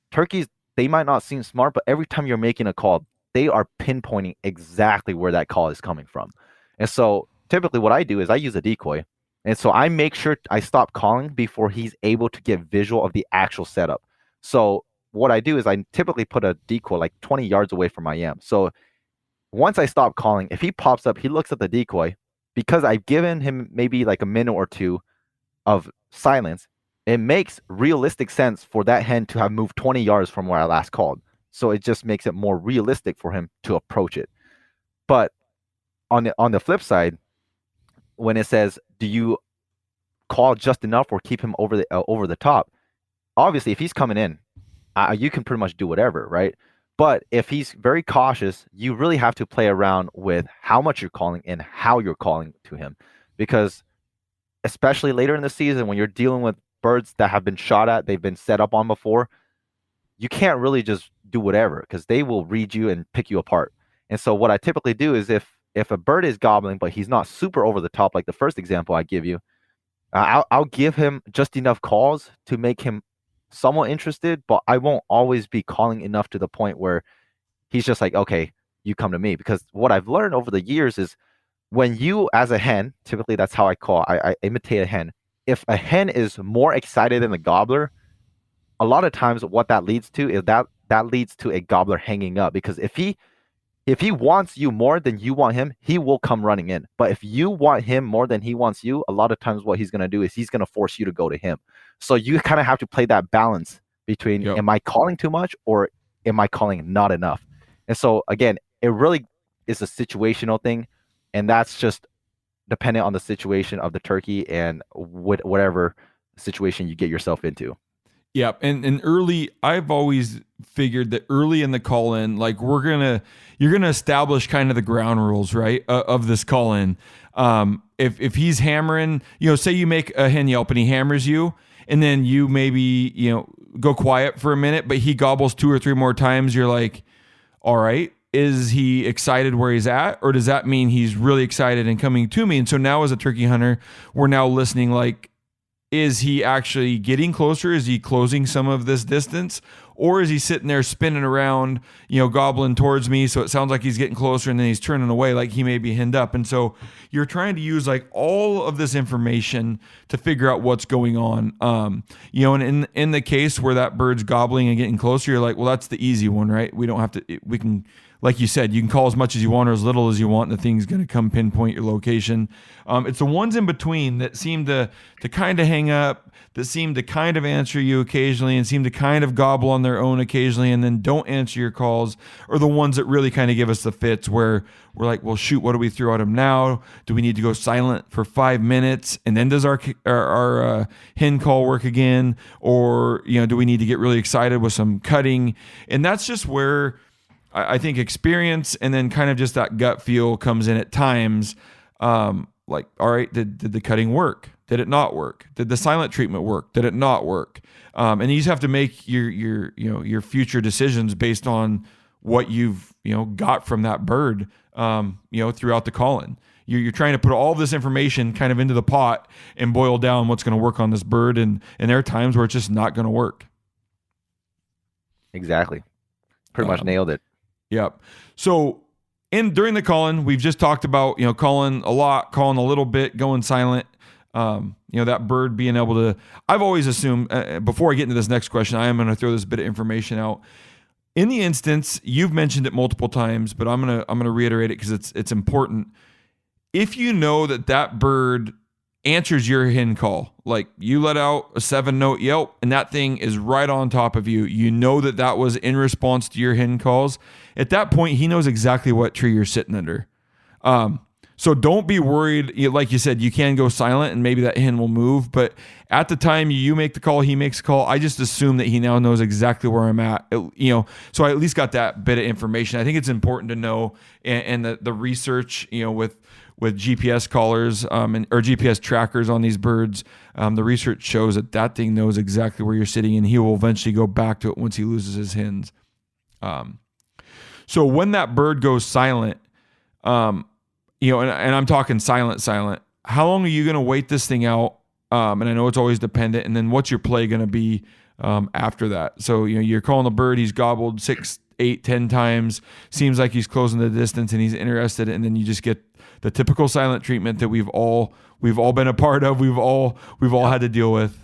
C: turkeys, they might not seem smart, but every time you're making a call, they are pinpointing exactly where that call is coming from. And so typically what I do is I use a decoy. And so I make sure I stop calling before he's able to get visual of the actual setup. So what I do is I typically put a decoy like 20 yards away from my yam. So once I stop calling, if he pops up, he looks at the decoy. Because I've given him maybe like a minute or two of silence, it makes realistic sense for that hen to have moved 20 yards from where I last called. So it just makes it more realistic for him to approach it. But on the flip side, when it says, do you call just enough or keep him over the top? Obviously, if he's coming in, you can pretty much do whatever, right? But if he's very cautious, you really have to play around with how much you're calling and how you're calling to him. Because especially later in the season, when you're dealing with birds that have been shot at, they've been set up on before, you can't really just do whatever, because they will read you and pick you apart. And so what I typically do is if a bird is gobbling, but he's not super over the top, like the first example I give you, I'll give him just enough calls to make him somewhat interested, but I won't always be calling enough to the point where he's just like, okay, you come to me. Because what I've learned over the years is when you, as a hen, typically that's how I call, I imitate a hen. If a hen is more excited than the gobbler, a lot of times what that leads to is that leads to a gobbler hanging up. Because if he wants you more than you want him, he will come running in. But if you want him more than he wants you, a lot of times what he's going to do is he's going to force you to go to him. So you kind of have to play that balance between
A: Yep.
C: am I calling too much or am I calling not enough? And so again, it really is a situational thing, and that's just dependent on the situation of the turkey and whatever situation you get yourself into.
A: Yeah, and early, I've always figured that early in the call in, like you're gonna establish kind of the ground rules, right, of this call in. If he's hammering, say you make a hen yelp and he hammers you, and then you maybe go quiet for a minute, but he gobbles 2 or 3 more times, you're like, all right. Is he excited where he's at, or does that mean he's really excited and coming to me? And so now, as a turkey hunter, we're now listening, like, is he actually getting closer? Is he closing some of this distance? Or is he sitting there spinning around, gobbling towards me? So it sounds like he's getting closer and then he's turning away like he may be henned up. And so you're trying to use like all of this information to figure out what's going on. And in the case where that bird's gobbling and getting closer, you're like, well, that's the easy one, right? We don't have to, we can, like you said, you can call as much as you want or as little as you want, and the thing's going to come pinpoint your location. It's the ones in between that seem to kind of hang up, that seem to kind of answer you occasionally and seem to kind of gobble on their own occasionally and then don't answer your calls, are the ones that really kind of give us the fits, where we're like, well, shoot, what do we throw at him now? Do we need to go silent for 5 minutes? And then does our hen call work again? Or, do we need to get really excited with some cutting? And that's just where I think experience and then kind of just that gut feel comes in at times. Like, all right, did the cutting work? Did it not work? Did the silent treatment work? Did it not work? And you just have to make your future decisions based on what you've got from that bird throughout the call-in. You're trying to put all this information kind of into the pot and boil down what's going to work on this bird, and there are times where it's just not going to work.
C: Exactly. Pretty much nailed it.
A: Yep. So during the call-in, we've just talked about, calling a lot, calling a little bit, going silent. That bird being able to, I've always assumed, before I get into this next question, I am going to throw this bit of information out. In the instance, you've mentioned it multiple times, but I'm going to reiterate it because it's important. If you know that bird answers your hen call, like you let out a 7-note yelp and that thing is right on top of you, you know that was in response to your hen calls. At that point, he knows exactly what tree you're sitting under. So don't be worried. Like you said, you can go silent and maybe that hen will move. But at the time you make the call, he makes a call, I just assume that he now knows exactly where I'm at. So I at least got that bit of information. I think it's important to know, and the research, with GPS collars or GPS trackers on these birds, the research shows that thing knows exactly where you're sitting, and he will eventually go back to it once he loses his hens. So when that bird goes silent, and I'm talking silent, how long are you going to wait this thing out? And I know it's always dependent. And then what's your play going to be after that? So, you're calling the bird, he's gobbled 6, 8, 10 times, seems like he's closing the distance and he's interested. And then you just get the typical silent treatment that we've all been a part of. We've all had to deal with.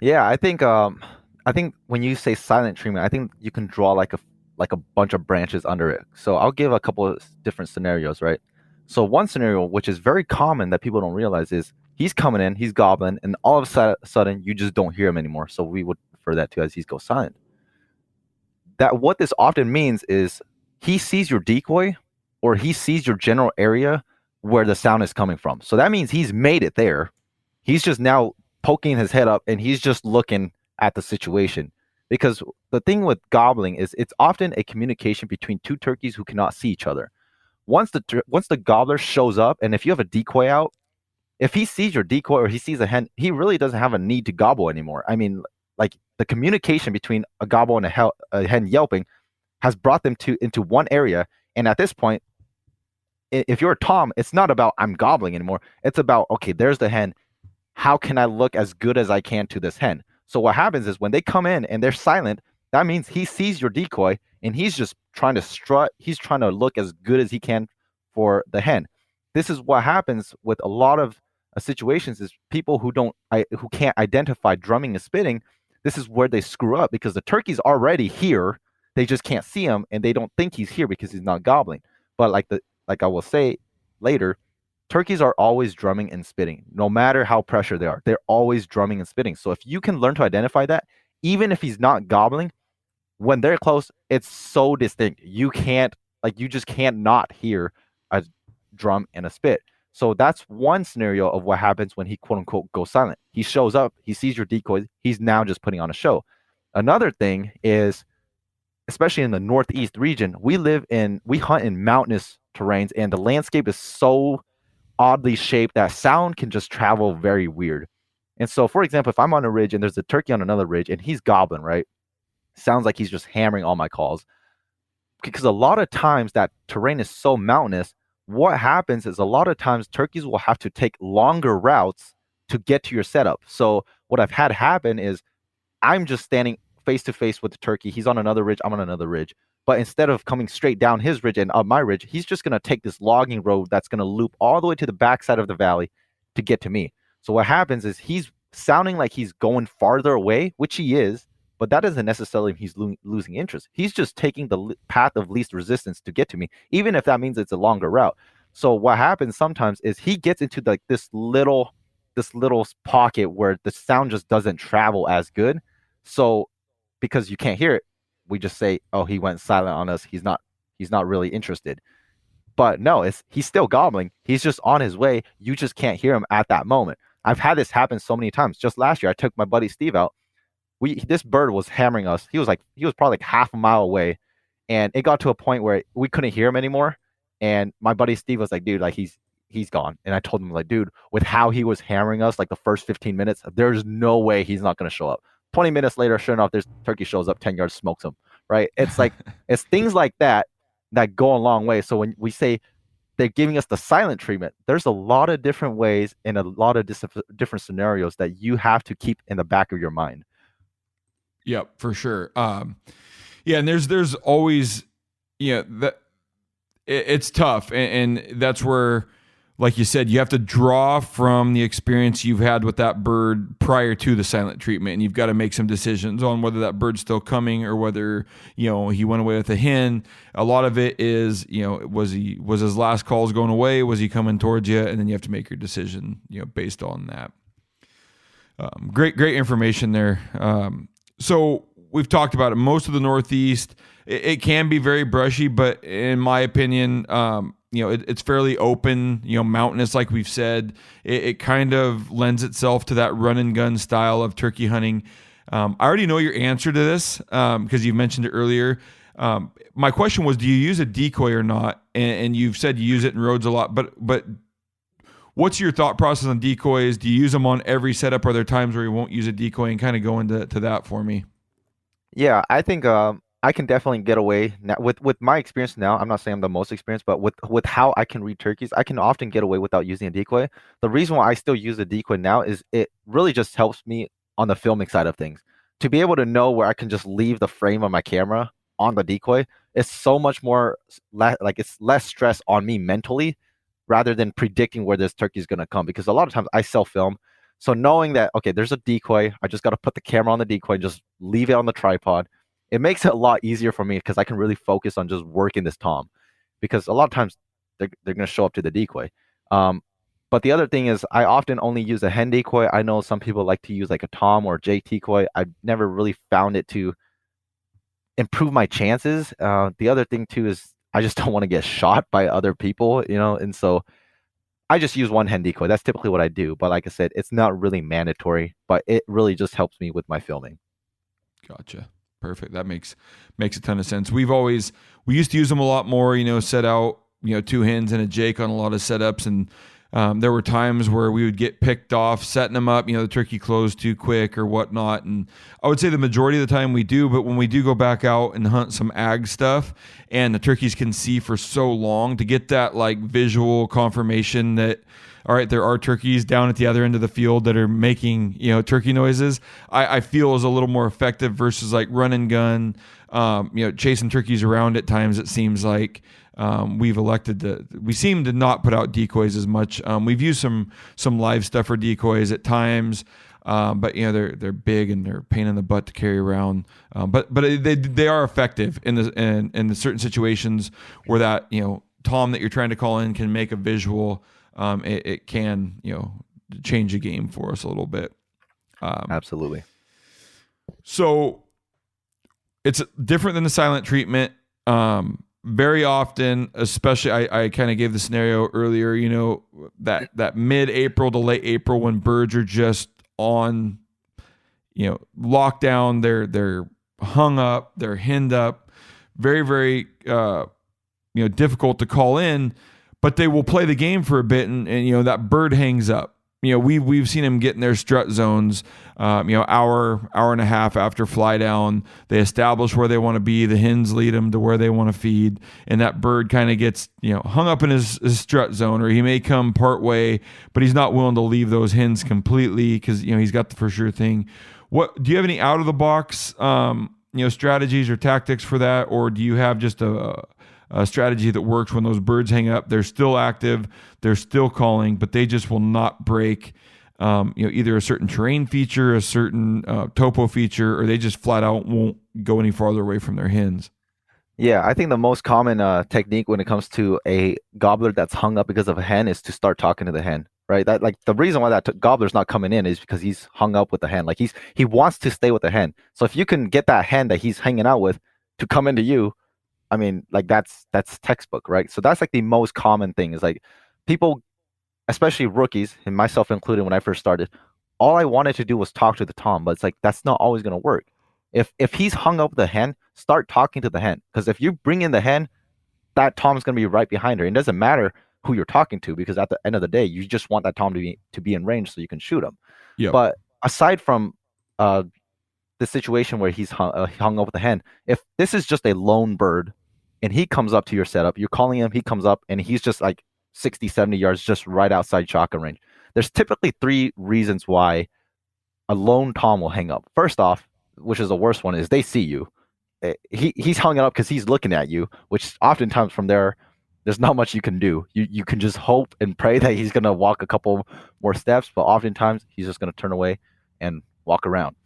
C: Yeah, I think when you say silent treatment, I think you can draw like a bunch of branches under it. So I'll give a couple of different scenarios, right? So one scenario, which is very common that people don't realize, is he's coming in, he's gobbling, and all of a sudden you just don't hear him anymore. So we would refer that to as he goes silent. That what this often means is he sees your decoy or he sees your general area where the sound is coming from. So that means he's made it there. He's just now poking his head up and he's just looking at the situation. Because the thing with gobbling is it's often a communication between two turkeys who cannot see each other. Once the gobbler shows up, and if you have a decoy out, if he sees your decoy or he sees a hen, he really doesn't have a need to gobble anymore. I mean, like the communication between a gobble and a hen yelping has brought them into one area. And at this point, if you're a tom, it's not about I'm gobbling anymore. It's about, okay, there's the hen. How can I look as good as I can to this hen? So what happens is when they come in and they're silent, that means he sees your decoy and he's just trying to strut. He's trying to look as good as he can for the hen. This is what happens with a lot of situations is people who can't identify drumming and spitting. This is where they screw up because the turkey's already here. They just can't see him and they don't think he's here because he's not gobbling. But like I will say later, turkeys are always drumming and spitting, no matter how pressured they are. They're always drumming and spitting. So if you can learn to identify that even if he's not gobbling, when they're close, it's so distinct. You can't, like, you just can't not hear a drum and a spit. So that's one scenario of what happens when he quote unquote goes silent. He shows up, he sees your decoys, he's now just putting on a show. Another thing is, especially in the Northeast region, we hunt in mountainous terrains, and the landscape is so oddly shaped that sound can just travel very weird. And so, for example, if I'm on a ridge and there's a turkey on another ridge and he's gobbling, right? Sounds like he's just hammering all my calls. Because a lot of times that terrain is so mountainous, what happens is a lot of times turkeys will have to take longer routes to get to your setup. So what I've had happen is I'm just standing face to face with the turkey. He's on another ridge, I'm on another ridge. But instead of coming straight down his ridge and up my ridge, he's just going to take this logging road that's going to loop all the way to the backside of the valley to get to me. So what happens is he's sounding like he's going farther away, which he is, but that doesn't necessarily mean he's losing interest. He's just taking the path of least resistance to get to me, even if that means it's a longer route. So what happens sometimes is he gets into like this little pocket where the sound just doesn't travel as good. So because you can't hear it, we just say, oh, he went silent on us. He's not really interested. But no, he's still gobbling. He's just on his way. You just can't hear him at that moment. I've had this happen so many times. Just last year, I took my buddy Steve out. This bird was hammering us. He was probably like half a mile away, and it got to a point where we couldn't hear him anymore. And my buddy Steve was like, dude, like he's gone. And I told him, like, dude, with how he was hammering us, like the first 15 minutes, there's no way he's not going to show up. 20 minutes later, sure enough, this turkey shows up 10 yards, smokes him, right? It's like, it's things like that go a long way. So when we say they're giving us the silent treatment, there's a lot of different ways and a lot of different scenarios that you have to keep in the back of your mind.
A: Yep, for sure. Yeah, and there's always, that it's tough, and that's where, like you said, you have to draw from the experience you've had with that bird prior to the silent treatment, and you've got to make some decisions on whether that bird's still coming or whether he went away with a hen. A lot of it is was his last calls going away? Was he coming towards you? And then you have to make your decision based on that. Great information there. So we've talked about it. Most of the Northeast, it can be very brushy, but in my opinion, it's fairly open, mountainous, like we've said. It kind of lends itself to that run and gun style of turkey hunting. I already know your answer to this because you mentioned it earlier. My question was, do you use a decoy or not? And you've said you use it in roads a lot, but what's your thought process on decoys? Do you use them on every setup? Are there times where you won't use a decoy? And kind of go into that for me.
C: Yeah, I think I can definitely get away now with my experience now. I'm not saying I'm the most experienced, but with how I can read turkeys, I can often get away without using a decoy. The reason why I still use a decoy now is it really just helps me on the filming side of things. To be able to know where I can just leave the frame of my camera on the decoy is so much more it's less stress on me mentally rather than predicting where this turkey is going to come, because a lot of times I self-film. So knowing that, okay, there's a decoy, I just got to put the camera on the decoy and just leave it on the tripod. It makes it a lot easier for me because I can really focus on just working this tom, because a lot of times they're going to show up to the decoy. But the other thing is I often only use a hen decoy. I know some people like to use like a tom or J decoy. I've never really found it to improve my chances. The other thing too is I just don't want to get shot by other people, and so I just use one hen decoy. That's typically what I do. But like I said, it's not really mandatory, but it really just helps me with my filming.
A: Gotcha. Perfect. That makes a ton of sense. We used to use them a lot more, set out, 2 hens and a Jake on a lot of setups. And there were times where we would get picked off, setting them up, the turkey closed too quick or whatnot. And I would say the majority of the time we do, but when we do go back out and hunt some ag stuff and the turkeys can see for so long, to get that like visual confirmation that, all right, there are turkeys down at the other end of the field that are making, turkey noises, I feel is a little more effective versus like run and gun, chasing turkeys around at times. It seems like we seem to not put out decoys as much. We've used some live stuff for decoys at times, but they're big and they're a pain in the butt to carry around. But they are effective in the certain situations where that tom that you're trying to call in can make a visual. It can change the game for us a little bit.
C: Absolutely.
A: So it's different than the silent treatment. Very often, especially I kind of gave the scenario earlier, that mid-April to late April when birds are just on, lockdown, they're hung up, they're henned up, very, very, difficult to call in, but they will play the game for a bit and that bird hangs up. We've seen them get in their strut zones, hour and a half after fly down. They establish where they want to be. The hens lead them to where they want to feed, and that bird kind of gets hung up in his strut zone, or he may come part way, but he's not willing to leave those hens completely because he's got the for sure thing. What do you have any out of the box strategies or tactics for that, or do you have just a strategy that works when those birds hang up? They're still active, they're still calling, but they just will not break either a certain terrain feature, a certain topo feature, or they just flat out won't go any farther away from their hens.
C: Yeah, I think the most common technique when it comes to a gobbler that's hung up because of a hen is to start talking to the hen, right? That like the reason why that gobbler's not coming in is because he's hung up with the hen. Like he wants to stay with the hen. So if you can get that hen that he's hanging out with to come into you, I mean, like that's textbook, right? So that's like the most common thing is like people, especially rookies, and myself included when I first started, all I wanted to do was talk to the tom, but it's like that's not always gonna work. If he's hung up with the hen, start talking to the hen. Because if you bring in the hen, that tom's gonna be right behind her. It doesn't matter who you're talking to because at the end of the day, you just want that tom to be in range so you can shoot him.
A: Yep.
C: But aside from the situation where he's hung up with the hen, if this is just a lone bird and he comes up to your setup, you're calling him, he comes up, and he's just like 60, 70 yards just right outside shotgun range. There's typically 3 reasons why a lone tom will hang up. First off, which is the worst one, is they see you. He's hung up because he's looking at you, which oftentimes from there's not much you can do. You can just hope and pray that he's going to walk a couple more steps, but oftentimes he's just going to turn away and walk around.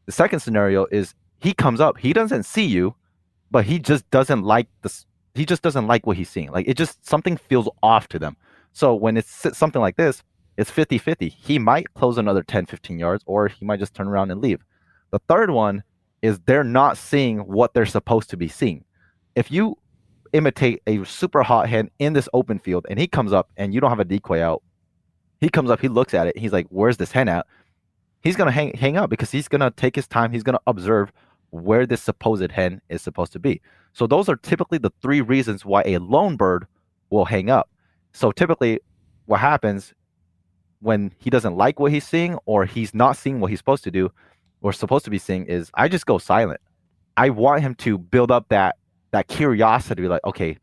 C: The second scenario is he comes up, he doesn't see you, but he just doesn't like this. He just doesn't like what he's seeing. Like it just something feels off to them. So when it's something like this, it's 50-50. He might close another 10, 15 yards, or he might just turn around and leave. The third one is they're not seeing what they're supposed to be seeing. If you imitate a super hot hen in this open field and he comes up and you don't have a decoy out, he comes up, he looks at it, he's like, where's this hen at? He's going to hang up because he's going to take his time. He's going to observe where this supposed hen is supposed to be. So those are typically the 3 reasons why a lone bird will hang up. So typically what happens when he doesn't like what he's seeing or he's not seeing what he's supposed to do or supposed to be seeing is I just go silent. I want him to build up that curiosity to be like, okay,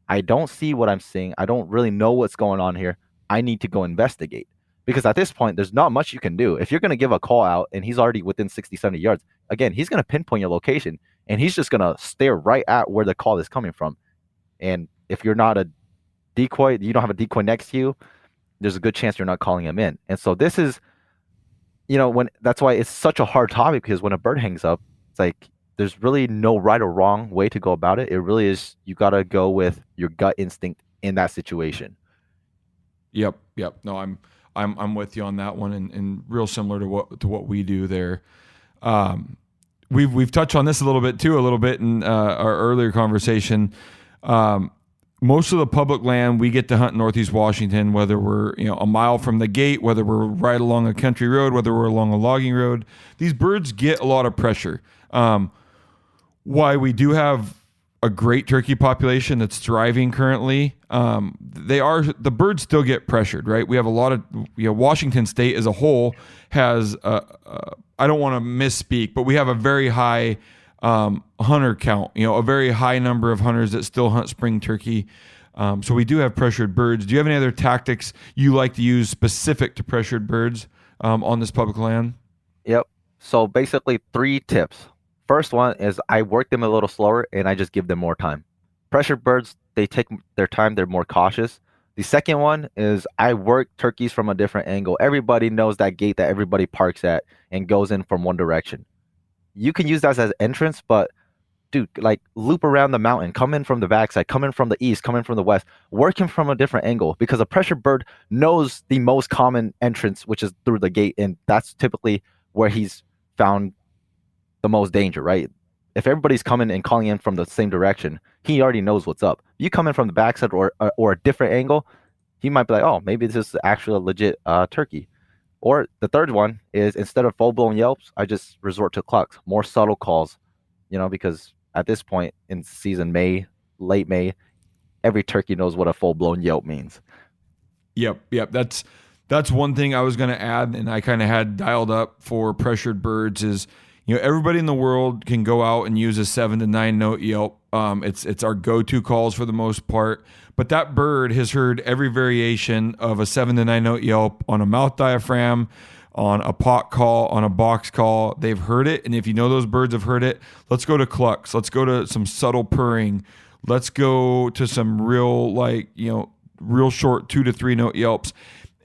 C: I don't see what I'm seeing. I don't really know what's going on here. I need to go investigate. Because at this point, there's not much you can do. If you're going to give a call out and he's already within 60, 70 yards, again, he's going to pinpoint your location and he's just going to stare right at where the call is coming from. And if you're not a decoy, you don't have a decoy next to you, there's a good chance you're not calling him in. And so this is, that's why it's such a hard topic, because when a bird hangs up, it's like there's really no right or wrong way to go about it. It really is, you got to go with your gut instinct in that situation.
A: Yep. No, I'm with you on that one, and real similar to what we do there. We've touched on this a little bit in our earlier conversation. Most of the public land we get to hunt in Northeast Washington, whether we're a mile from the gate, whether we're right along a country road, whether we're along a logging road, these birds get a lot of pressure. Why we do have a great turkey population that's thriving currently, the birds still get pressured, right? We have a lot of, Washington State as a whole has, I don't want to misspeak, but we have a very high hunter count, a very high number of hunters that still hunt spring turkey. So we do have pressured birds. Do you have any other tactics you like to use specific to pressured birds on this public land?
C: Yep. So basically 3 tips. First one is I work them a little slower and I just give them more time. Pressured birds, they take their time. They're more cautious. The second one is I work turkeys from a different angle. Everybody knows that gate that everybody parks at and goes in from one direction. You can use that as entrance, but dude, like loop around the mountain, come in from the backside, come in from the east, come in from the west, work him from a different angle, because a pressured bird knows the most common entrance, which is through the gate. And that's typically where he's found the most danger, right? If everybody's coming and calling in from the same direction, he already knows what's up. You come in from the backside or a different angle, he might be like, oh, maybe this is actually a legit turkey. Or the third one is instead of full blown yelps, I just resort to clucks, more subtle calls, because at this point in season late May, every turkey knows what a full blown yelp means.
A: Yep. That's one thing I was going to add, and I kind of had dialed up for pressured birds is, everybody in the world can go out and use a 7 to 9 note yelp. It's our go-to calls for the most part, but that bird has heard every variation of a 7 to 9 note yelp on a mouth diaphragm, on a pot call, on a box call. They've heard it, and if you know those birds have heard it, let's go to clucks. Let's go to some subtle purring. Let's go to some real, real short 2 to 3 note yelps.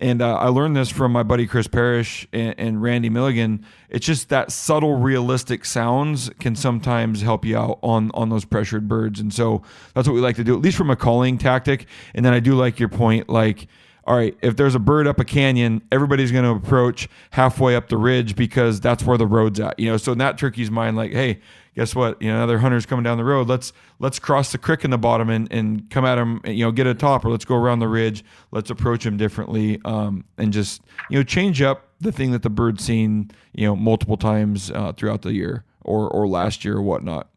A: And I learned this from my buddy Chris Parrish and Randy Milligan. It's just that subtle, realistic sounds can sometimes help you out on those pressured birds. And so that's what we like to do, at least from a calling tactic. And then I do like your point, all right, if there's a bird up a canyon, everybody's going to approach halfway up the ridge because that's where the road's at. So in that turkey's mind, hey, guess what? Another hunter's coming down the road. Let's cross the creek in the bottom and come at him. Get a top, or let's go around the ridge. Let's approach him differently, and just change up the thing that the bird's seen multiple times throughout the year or last year or whatnot.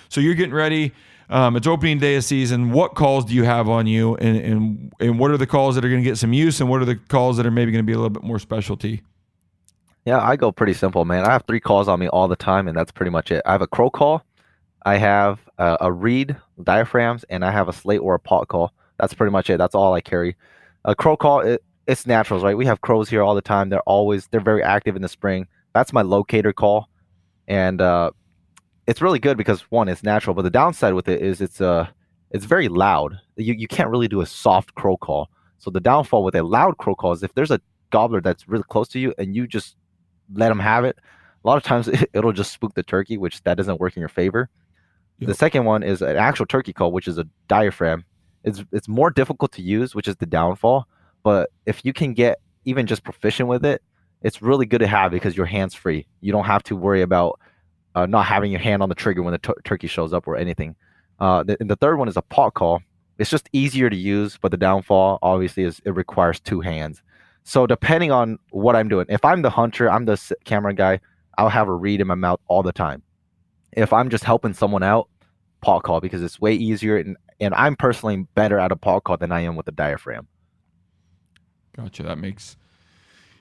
A: So you're getting ready. It's opening day of season. What calls do you have on you, and what are the calls that are going to get some use, and what are the calls that are maybe going to be a little bit more specialty?
C: Yeah, I go pretty simple, man. I have 3 calls on me all the time, and that's pretty much it. I have a crow call, I have a reed, diaphragms, and I have a slate or a pot call. That's pretty much it. That's all I carry. A crow call, it's naturals, right? We have crows here all the time. They're very active in the spring. That's my locator call, and it's really good because one, it's natural, but the downside with it is it's very loud. You can't really do a soft crow call. So the downfall with a loud crow call is if there's a gobbler that's really close to you and you just let them have it, a lot of times it'll just spook the turkey, which that doesn't work in your favor. Yep. The second one is an actual turkey call, which is a diaphragm. It's more difficult to use, which is the downfall. But if you can get even just proficient with it, it's really good to have because you're hands free. You don't have to worry about not having your hand on the trigger when the turkey shows up or anything. And the third one is a pot call. It's just easier to use, but the downfall obviously is it requires 2 hands. So depending on what I'm doing, if I'm the hunter, I'm the camera guy, I'll have a reed in my mouth all the time. If I'm just helping someone out, pot call, because it's way easier, and I'm personally better at a pot call than I am with a diaphragm.
A: Gotcha. That makes...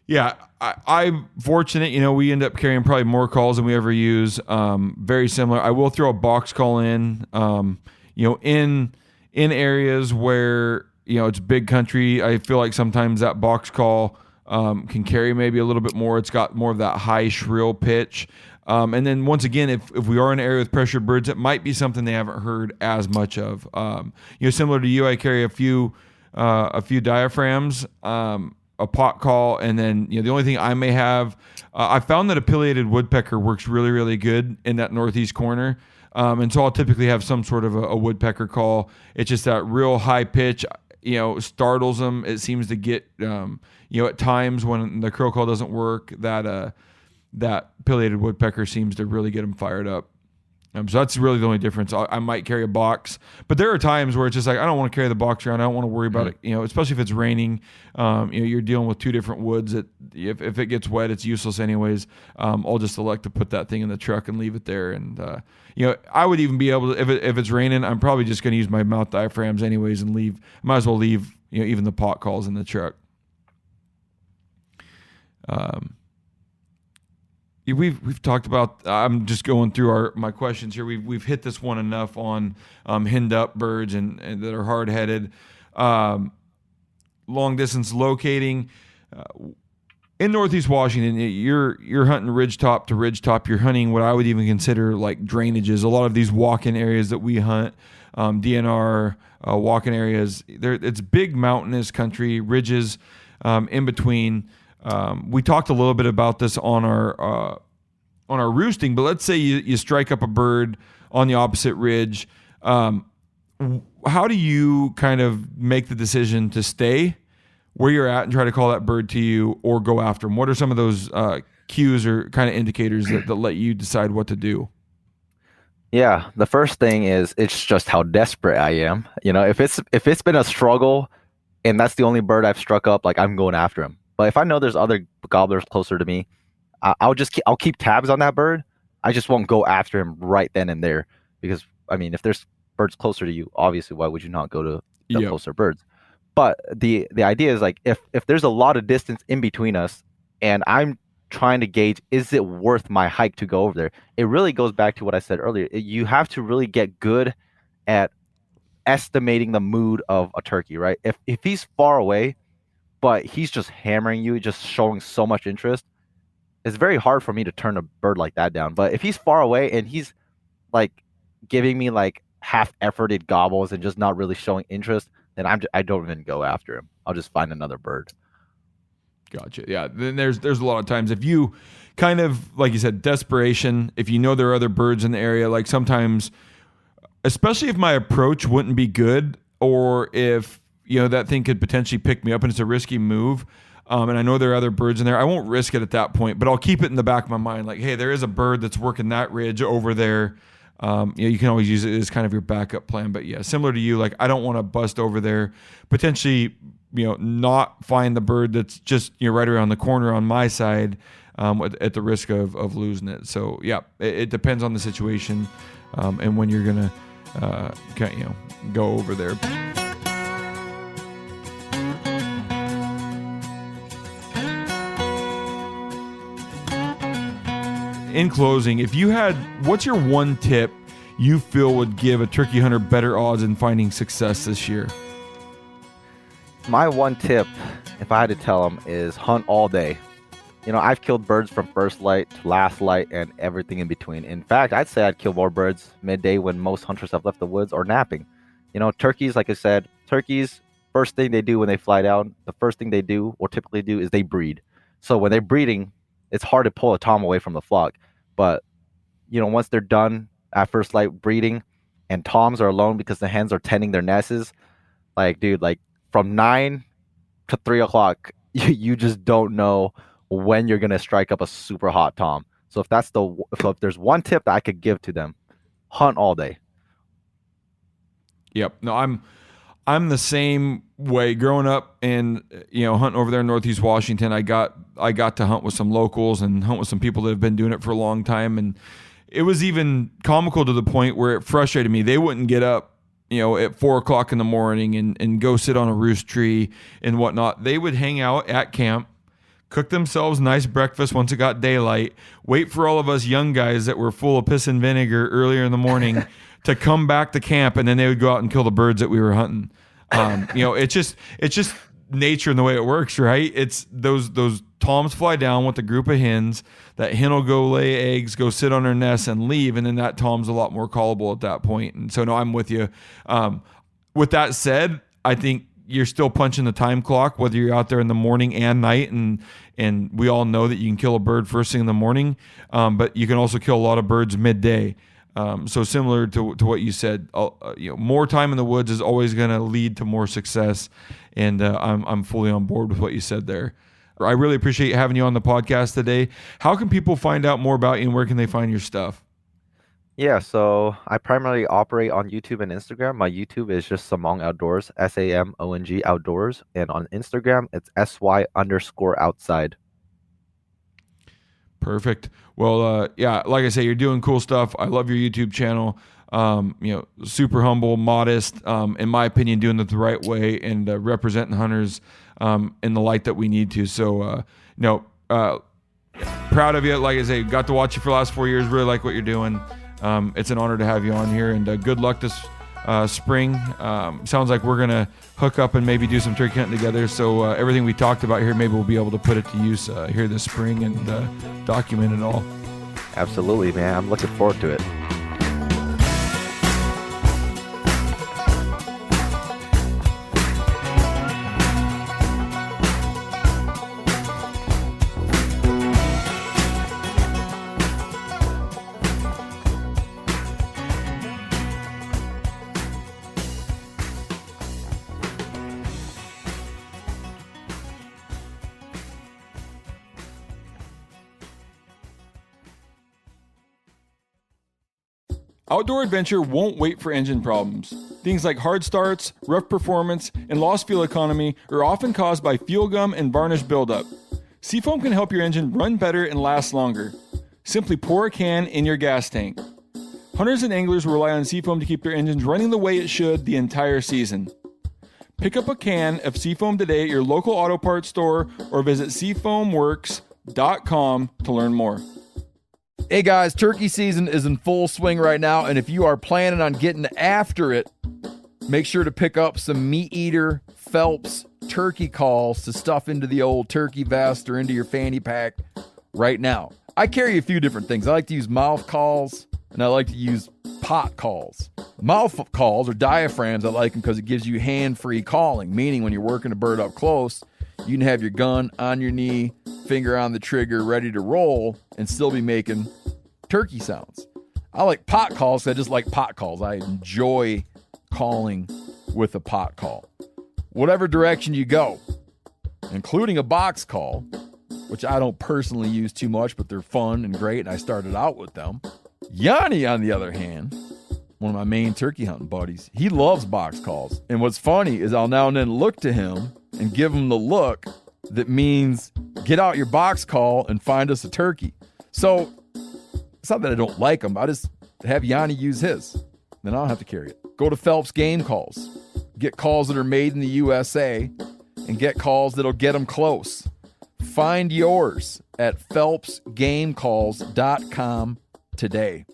A: Yeah, I'm fortunate. We end up carrying probably more calls than we ever use. Very similar. I will throw a box call in, in areas where, it's big country. I feel like sometimes that box call can carry maybe a little bit more. It's got more of that high shrill pitch. And then once again, if we are in an area with pressured birds, it might be something they haven't heard as much of. Similar to you, I carry a few diaphragms, a pot call, and then the only thing I may have, I found that a pileated woodpecker works really, really good in that northeast corner. And so I'll typically have some sort of a woodpecker call. It's just that real high pitch, startles them. It seems to get, at times when the crow call doesn't work, that pileated woodpecker seems to really get them fired up. So that's really the only difference. I might carry a box, but there are times where it's just I don't want to carry the box around. I don't want to worry about it, especially if it's raining. You're dealing with 2 different woods that if it gets wet, it's useless anyways. I'll just elect to put that thing in the truck and leave it there. And, I would even be able to, if it's raining, I'm probably just going to use my mouth diaphragms anyways and might as well leave, even the pot calls in the truck. We've talked about. I'm just going through my questions here. We've hit this one enough on hind up birds and that are hard headed, long distance locating. In Northeast Washington, you're hunting ridge top to ridge top. You're hunting what I would even consider like drainages. A lot of these walk-in areas that we hunt, DNR walk-in areas. It's big mountainous country, ridges in between. We talked a little bit about this on our roosting, but let's say you strike up a bird on the opposite ridge. How do you kind of make the decision to stay where you're at and try to call that bird to you or go after them? What are some of those cues or kind of indicators that let you decide what to do?
C: Yeah, the first thing is it's just how desperate I am. If it's been a struggle and that's the only bird I've struck up, like I'm going after him. But if I know there's other gobblers closer to me, I'll keep tabs on that bird. I just won't go after him right then and there because I mean, if there's birds closer to you, obviously why would you not go to the
A: Yep.
C: closer birds? But the idea is like if there's a lot of distance in between us and I'm trying to gauge, is it worth my hike to go over there? It really goes back to what I said earlier. You have to really get good at estimating the mood of a turkey, right? If he's far away, but he's just hammering you, just showing so much interest, it's very hard for me to turn a bird like that down. But if he's far away and he's like giving me like half-efforted gobbles and just not really showing interest, then I don't even go after him. I'll just find another bird.
A: Gotcha. Yeah. Then there's a lot of times if you kind of, like you said, desperation, if you know there are other birds in the area, like sometimes, especially if my approach wouldn't be good or if, that thing could potentially pick me up and it's a risky move. And I know there are other birds in there. I won't risk it at that point, but I'll keep it in the back of my mind. Like, hey, there is a bird that's working that ridge over there. You can always use it as kind of your backup plan. But yeah, similar to you, like I don't want to bust over there, potentially, not find the bird that's just right around the corner on my side at the risk of losing it. So yeah, it depends on the situation and when you're gonna go over there. In closing, what's your one tip you feel would give a turkey hunter better odds in finding success this year?
C: My one tip, if I had to tell them, is hunt all day. I've killed birds from first light to last light and everything in between. In fact, I'd say I'd kill more birds midday when most hunters have left the woods or napping. Turkeys, like I said, first thing they do when they fly down, the first thing they do or typically do is they breed. So when they're breeding, it's hard to pull a tom away from the flock. But, once they're done at first light breeding and toms are alone because the hens are tending their nests, like, dude, like from 9 to 3 o'clock, you just don't know when you're going to strike up a super hot tom. So if there's one tip that I could give to them, hunt all day.
A: Yep. No, I'm the same way. Growing up and hunting over there in Northeast Washington, I got to hunt with some locals and hunt with some people that have been doing it for a long time, and it was even comical to the point where it frustrated me. They wouldn't get up, at 4 o'clock in the morning and go sit on a roost tree and whatnot. They would hang out at camp, cook themselves nice breakfast once it got daylight, wait for all of us young guys that were full of piss and vinegar earlier in the morning to come back to camp, and then they would go out and kill the birds that we were hunting. It's just nature and the way it works, right? It's those toms fly down with a group of hens. That hen will go lay eggs, go sit on her nest and leave, and then that tom's a lot more callable at that point. And so, no, I'm with you. With that said, I think you're still punching the time clock, whether you're out there in the morning and night, and we all know that you can kill a bird first thing in the morning, but you can also kill a lot of birds midday. So similar to what you said, more time in the woods is always going to lead to more success, and I'm fully on board with what you said there. I really appreciate having you on the podcast today. How can people find out more about you, and where can they find your stuff?
C: Yeah, so I primarily operate on YouTube and Instagram. My YouTube is just Samong Outdoors, SAMONG Outdoors, and on Instagram it's SY_outside.
A: Perfect. Well, yeah, like I say, you're doing cool stuff. I love your YouTube channel. Super humble, modest, in my opinion, doing it the right way and representing hunters in the light that we need to. So, proud of you. Like I say, got to watch you for the last 4 years. Really like what you're doing. It's an honor to have you on here, and good luck this spring. Sounds like we're going to hook up and maybe do some turkey hunting together. So everything we talked about here, maybe we'll be able to put it to use here this spring and document it all.
C: Absolutely, man. I'm looking forward to it.
A: Outdoor adventure won't wait for engine problems. Things like hard starts, rough performance, and lost fuel economy are often caused by fuel gum and varnish buildup. Seafoam can help your engine run better and last longer. Simply pour a can in your gas tank. Hunters and anglers rely on Seafoam to keep their engines running the way it should the entire season. Pick up a can of Seafoam today at your local auto parts store or visit seafoamworks.com to learn more.
B: Hey guys, turkey season is in full swing right now, and if you are planning on getting after it, make sure to pick up some Meat Eater Phelps turkey calls to stuff into the old turkey vest or into your fanny pack right now. I carry a few different things. I like to use mouth calls, and I like to use pot calls. Mouth calls or diaphragms, I like them because it gives you hand-free calling, meaning when you're working a bird up close, you can have your gun on your knee, finger on the trigger, ready to roll, and still be making turkey sounds. I like pot calls because I just like pot calls. I enjoy calling with a pot call. Whatever direction you go, including a box call, which I don't personally use too much, but they're fun and great, and I started out with them. Yanni, on the other hand, one of my main turkey hunting buddies, he loves box calls. And what's funny is I'll now and then look to him and give him the look that means get out your box call and find us a turkey. So it's not that I don't like them. I just have Yanni use his. Then I don't have to carry it. Go to Phelps Game Calls. Get calls that are made in the USA and get calls that'll get them close. Find yours at phelpsgamecalls.com today.